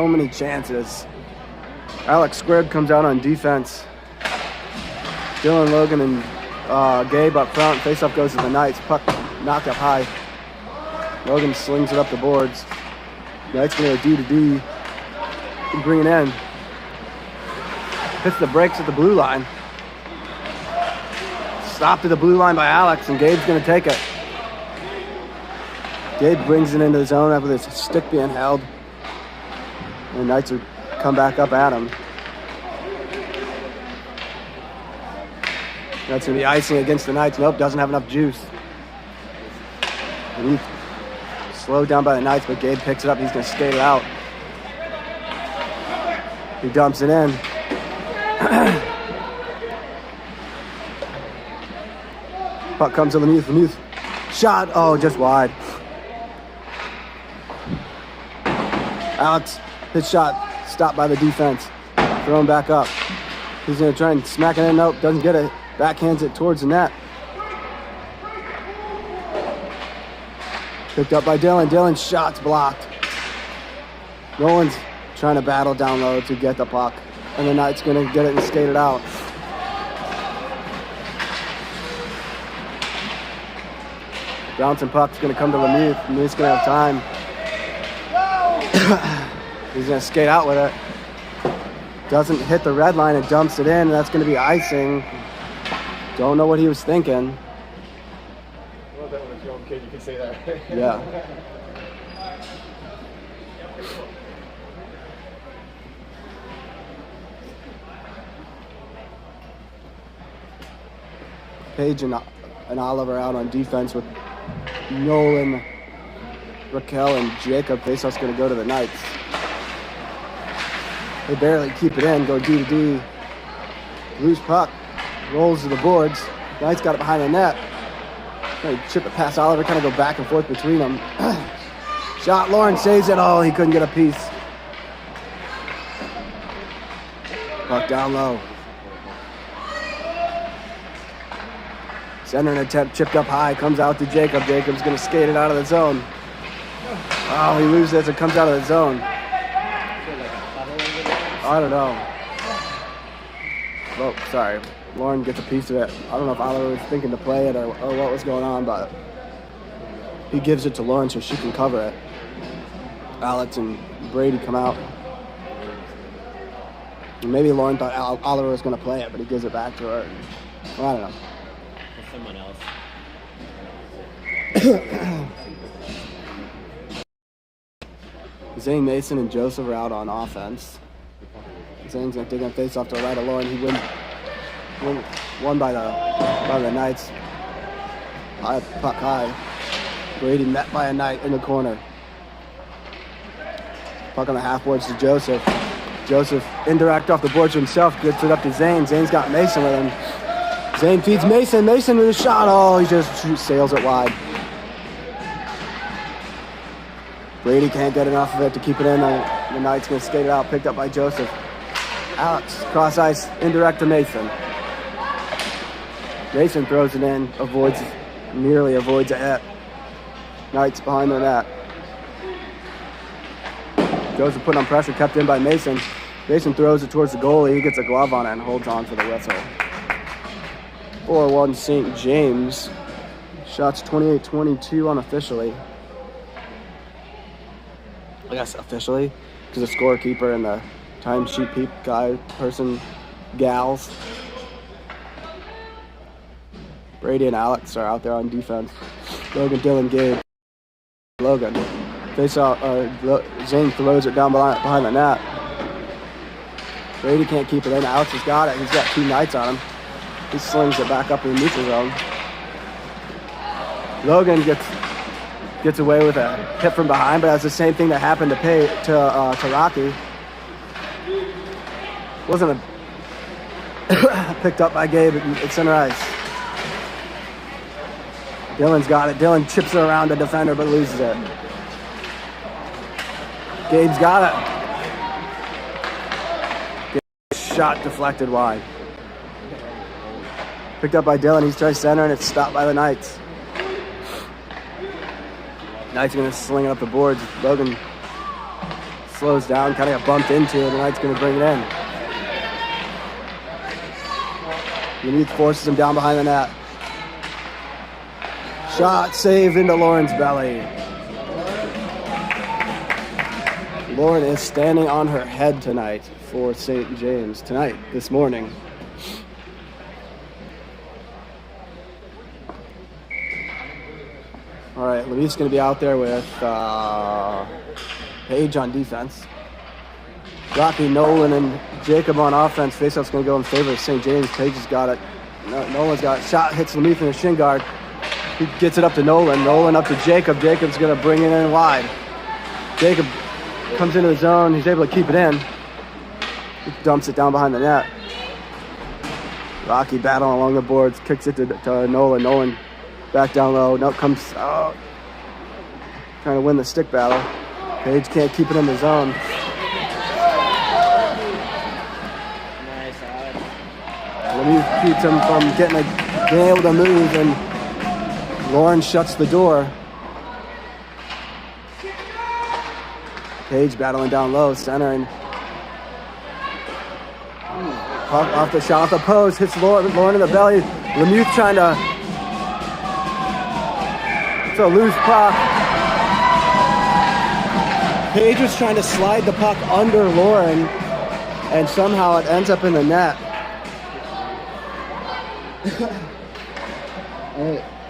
many chances. Alex Squared comes out on defense. Dylan, Logan, and Gabe up front. Face-off goes to the Knights. Puck knocked up high. Logan slings it up the boards. Knights going to go D. Bring it in. Hits the brakes at the blue line. Stopped at the blue line by Alex, and Gabe's going to take it. Gabe brings it into the zone after this stick being held. And the Knights will come back up at him. That's going to be icing against the Knights. Nope, doesn't have enough juice. And slowed down by the Knights, but Gabe picks it up. He's going to skate it out. He dumps it in. Puck comes to Lemuth. Shot. Oh, just wide. Alex, his shot stopped by the defense. Thrown back up. He's going to try and smack it in. Nope, doesn't get it. Backhands it towards the net. Picked up by Dylan. Dylan's shot's blocked. Nolan's trying to battle down low to get the puck. And the Knights going to get it and skate it out. Bouncing puck's going to come to Lemieux. Lemieux's going to have time. He's gonna skate out with it. Doesn't hit the red line and dumps it in, and that's gonna be icing. Don't know what he was thinking. I love that when it's your own kid, you can say that. Yeah. Paige and Oliver out on defense with Nolan, Raquel, and Jacob. Faceoff's going to go to the Knights. They barely keep it in, go D to D. Loose puck, rolls to the boards. Knights got it behind the net. They chip it past Oliver, kind of go back and forth between them. Shot, Lauren saves it. Oh, he couldn't get a piece. Puck down low. Center attempt, chipped up high, comes out to Jacob. Jacob's going to skate it out of the zone. Oh, he loses as it comes out of the zone. I don't know. Oh, sorry. Lauren gets a piece of it. I don't know if Oliver was thinking to play it or what was going on, but he gives it to Lauren so she can cover it. Alex and Brady come out. And maybe Lauren thought Oliver was going to play it, but he gives it back to her. Well, I don't know. Someone else. Zane Mason and Joseph are out on offense. Zane's going to dig on face off to the right of Lauren. He won by the Knights. High puck high. Brady met by a Knight in the corner. Puck on the half boards to Joseph. Joseph indirect off the boards himself, gets it up to Zane. Zane's got Mason with him. Zane feeds Mason. Mason with a shot. Oh, he just sails it wide. Brady can't get enough of it to keep it in. The Knight's going to skate it out. Picked up by Joseph. Alex, cross ice, indirect to Mason. Mason throws it in, nearly avoids a hit. Knights behind the net. Joseph put on pressure, kept in by Mason. Mason throws it towards the goalie. He gets a glove on it and holds on for the whistle. 4-1 St. James. Shots 28-22 unofficially. I guess officially, because the scorekeeper and the timesheet gals. Brady and Alex are out there on defense. Logan, Dylan, Gabe. Logan. Zane throws it down behind the net. Brady can't keep it in. Alex has got it. He's got two Knights on him. He slings it back up in the neutral zone. Logan gets away with a hit from behind, but that's the same thing that happened to Rocky. Wasn't picked up by Gabe at center ice. Dylan's got it. Dylan chips it around the defender but loses it. Gabe's got it. Gabe's shot deflected wide. Picked up by Dylan. He's trying center and it's stopped by the Knights. Knights are going to sling it up the boards. Logan slows down, kind of got bumped into it. The Knights going to bring it in. Lemuth forces him down behind the net. Shot saved into Lauren's belly. Lauren is standing on her head tonight for St. James. This morning. All right, Lemuth's going to be out there with Paige on defense. Rocky, Nolan, and Jacob on offense. Faceoff's going to go in favor of St. James. Paige has got it. Nolan's got it. Shot hits Lemuth in the shin guard. He gets it up to Nolan. Nolan up to Jacob. Jacob's going to bring it in wide. Jacob comes into the zone. He's able to keep it in. He dumps it down behind the net. Rocky battling along the boards. Kicks it to Nolan. Nolan back down low. No, comes out. Trying to win the stick battle. Paige can't keep it in the zone. Nice, Alex. Lemuth keeps him from being able to move, and Lauren shuts the door. Paige battling down low, centering. Off the shot, off the post, hits Lauren in the belly. Lemuth trying to. It's a loose puck. Paige was trying to slide the puck under Lauren, and somehow it ends up in the net.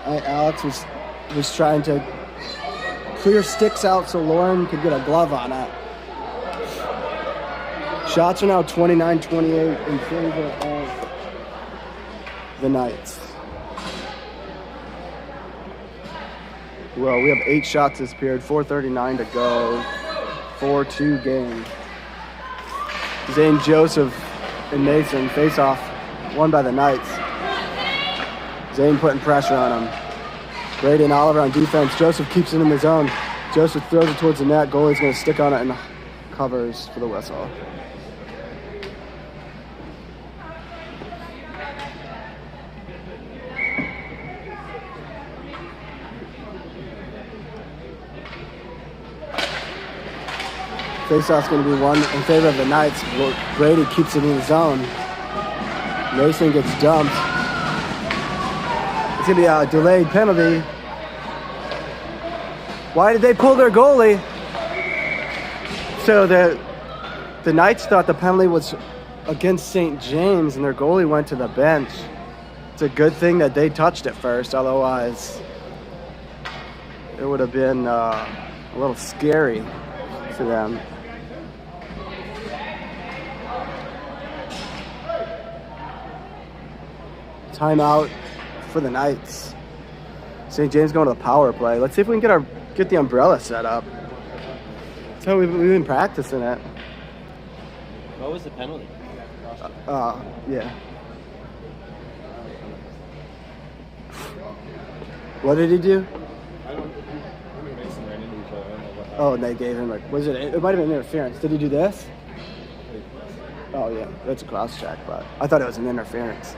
Alex was trying to clear sticks out so Lauren could get a glove on it. Shots are now 29-28 in favor of the Knights. Well, we have 8 shots this period, 4:39 to go, 4-2 game. Zane, Joseph, and Mason face off, won by the Knights. Zane putting pressure on him. Brady and Oliver on defense. Joseph keeps it in the zone. Joseph throws it towards the net. Goalie's going to stick on it and covers for the whistle. Faceoff's going to be won in favor of the Knights. Brady keeps it in the zone. Mason gets dumped. It's going to be a delayed penalty. Why did they pull their goalie? So the Knights thought the penalty was against St. James and their goalie went to the bench. It's a good thing that they touched it first, otherwise it would have been a little scary for them. Timeout for the Knights. St. James going to the power play. Let's see if we can get the umbrella set up. That's how we've been practicing it. What was the penalty? Yeah. What did he do? I don't know. Mason ran into each other. I don't know what happened. Oh, and they gave him it might have been interference. Did he do this? Oh yeah, that's a cross check, but I thought it was an interference.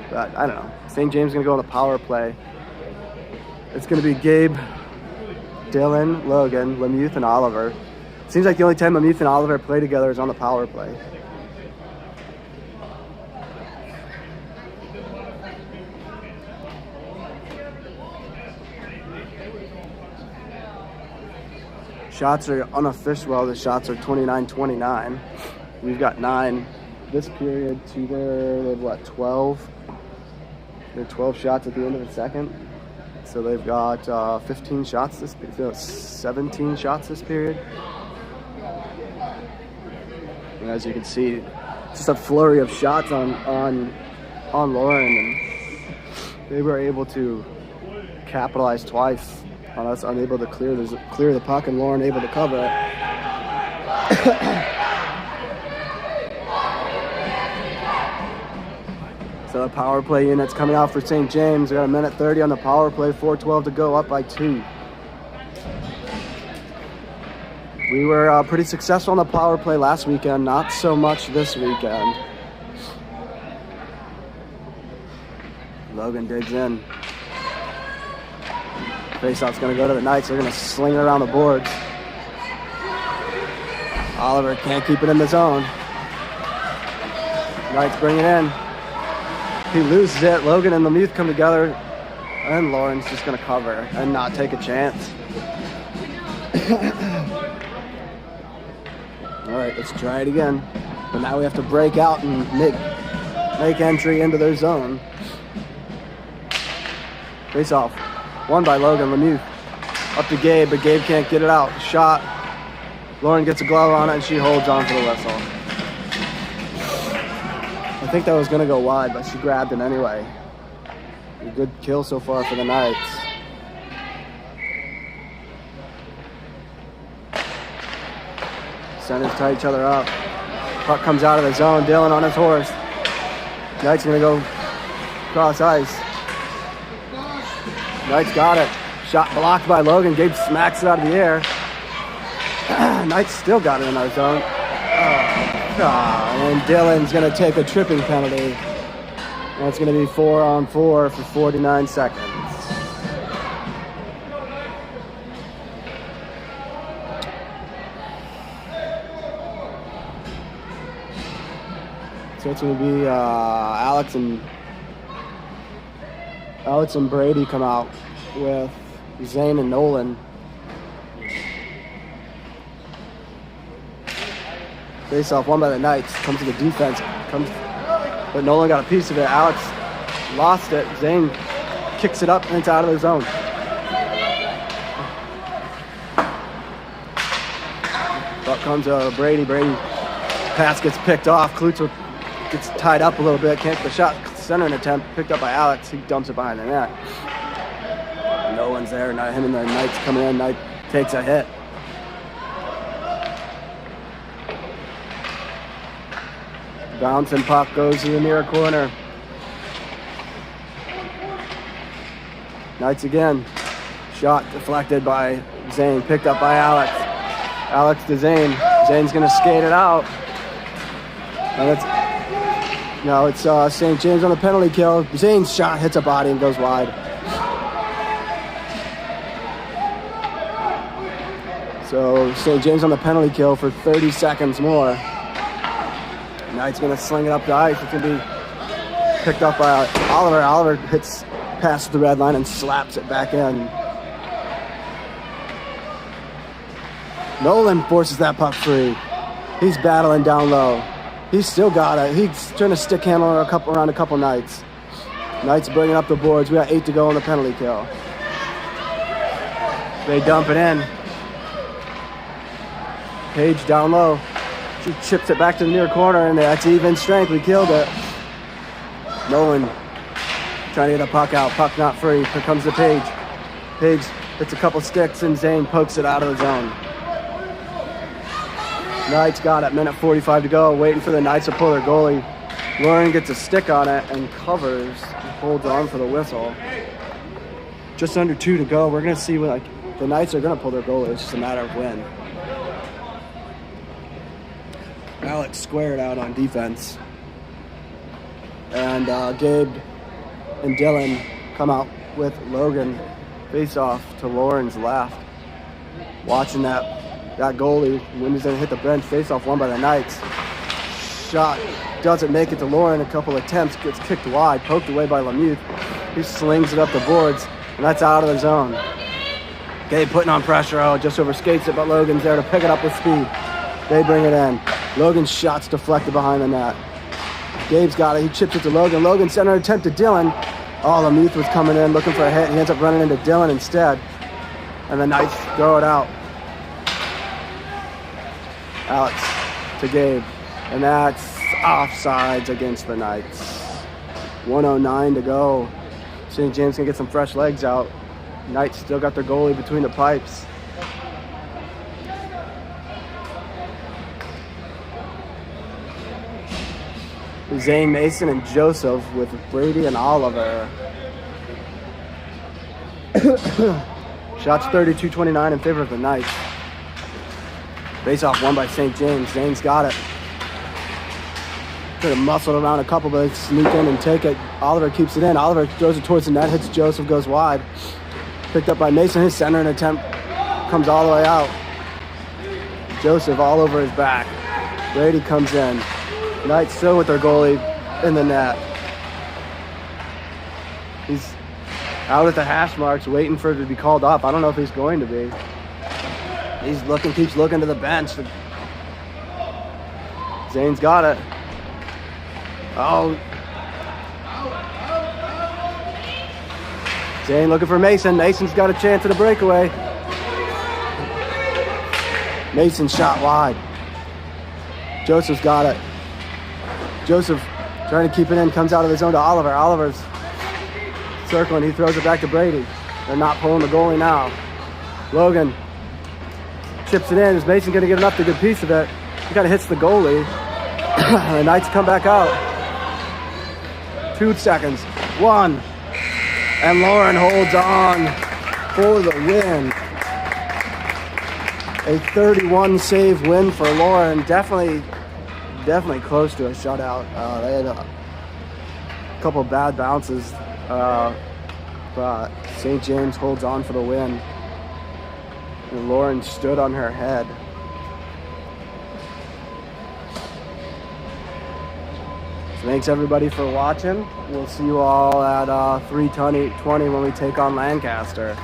But I don't know. St. James is gonna go on the power play. It's gonna be Gabe, Dylan, Logan, Lemuth, and Oliver. Seems like the only time Lemuth and Oliver play together is on the power play. Shots are unofficial. Well, the shots are 29-29. We've got 9 this period to they have what, 12? They're 12 shots at the end of the second. So they've got 15 shots this period, 17 shots this period. And as you can see, just a flurry of shots on Lauren, and they were able to capitalize twice on us unable to clear the puck, and Lauren able to cover it. So the power play unit's coming out for St. James. We got 1:30 on the power play, 4:12 to go, up by 2. We were pretty successful on the power play last weekend, not so much this weekend. Logan digs in. Faceoff's going to go to the Knights. They're going to sling it around the boards. Oliver can't keep it in the zone. Knights bring it in. He loses it. Logan and Lemuth come together, and Lauren's just going to cover and not take a chance. All right, let's try it again. But now we have to break out and make entry into their zone. Face off. Won by Logan. Lemuth up to Gabe, but Gabe can't get it out. Shot. Lauren gets a glove on it, and she holds on to the whistle. I think that was going to go wide, but she grabbed it anyway. A good kill so far for the Knights. Centers tie each other up. Puck comes out of the zone. Dylan on his horse. Knights going to go cross ice. Knights got it. Shot blocked by Logan. Gabe smacks it out of the air. Knights still got it in our zone. And Dylan's going to take a tripping penalty. And it's going to be 4-on-4 for 49 seconds. So it's going to be Alex and Brady come out with Zane and Nolan. Face off won by the Knights. Comes to the defense. But Nolan got a piece of it. Alex lost it. Zane kicks it up and it's out of the zone. But comes Brady. Brady pass gets picked off. Klutz gets tied up a little bit. Can't get the shot. Center attempt picked up by Alex. He dumps it behind the net. No one's there. Not him and the Knights coming in. Knight takes a hit. Bouncing puck goes to the near corner. Knights again. Shot deflected by Zane. Picked up by Alex. Alex to Zane. Zane's gonna skate it out. And it's St. James on the penalty kill. Zane's shot hits a body and goes wide. So St. James on the penalty kill for 30 seconds more. Knight's gonna sling it up the ice. It's gonna be picked up by Oliver. Oliver hits past the red line and slaps it back in. Nolan forces that puck free. He's battling down low. He's still got it. He's trying to stick handle around a couple Knights. Knights bringing up the boards. We got 8 to go on the penalty kill. They dump it in. Page down low. She chips it back to the near corner, and that's even strength. We killed it. Nolan trying to get a puck out. Puck not free. Here comes the Page. Page hits a couple sticks, and Zane pokes it out of the zone. Knights got it. Minute 45 to go. Waiting for the Knights to pull their goalie. Lauren gets a stick on it and covers and holds on for the whistle. Just under 2 to go. We're going to see when the Knights are going to pull their goalie. It's just a matter of when. Alex squared out on defense. And Gabe and Dylan come out with Logan face off to Lauren's left. Watching that goalie, when he's going to hit the bench, face off won by the Knights. Shot doesn't make it to Lauren. A couple attempts, gets kicked wide, poked away by Lemieux. He slings it up the boards, and that's out of the zone. Gabe putting on pressure. Just over skates it, but Logan's there to pick it up with speed. They bring it in. Logan's shot's deflected behind the net. Gabe's got it. He chips it to Logan. Logan center attempt to Dylan. Lemieux was coming in looking for a hit. He ends up running into Dylan instead. And the Knights throw it out. Alex to Gabe. And that's offsides against the Knights. 1:09 to go. St. James can get some fresh legs out. Knights still got their goalie between the pipes. Zane, Mason, and Joseph with Brady and Oliver. Shots 32-29 in favor of the Knights. Face-off won by St. James. Zane's got it. Could have muscled around a couple, but sneak in and take it. Oliver keeps it in. Oliver throws it towards the net, hits Joseph, goes wide. Picked up by Mason. His center and attempt comes all the way out. Joseph all over his back. Brady comes in. Knights still with their goalie in the net. He's out at the hash marks, waiting for it to be called up. I don't know if he's going to be. He's looking, keeps looking to the bench. Zane's got it. Zane looking for Mason. Mason's got a chance at a breakaway. Mason shot wide. Joseph's got it. Joseph trying to keep it in, comes out of the zone to Oliver. Oliver's circling, he throws it back to Brady. They're not pulling the goalie now. Logan chips it in. Is Mason going to get enough to get a piece of it? He kind of hits the goalie. The Knights come back out. 2 seconds. 1. And Lauren holds on for the win. A 31 save win for Lauren. Definitely close to a shutout. They had a couple bad bounces, but St. James holds on for the win. And Lauren stood on her head. So thanks everybody for watching. We'll see you all at 3:20 when we take on Lancaster.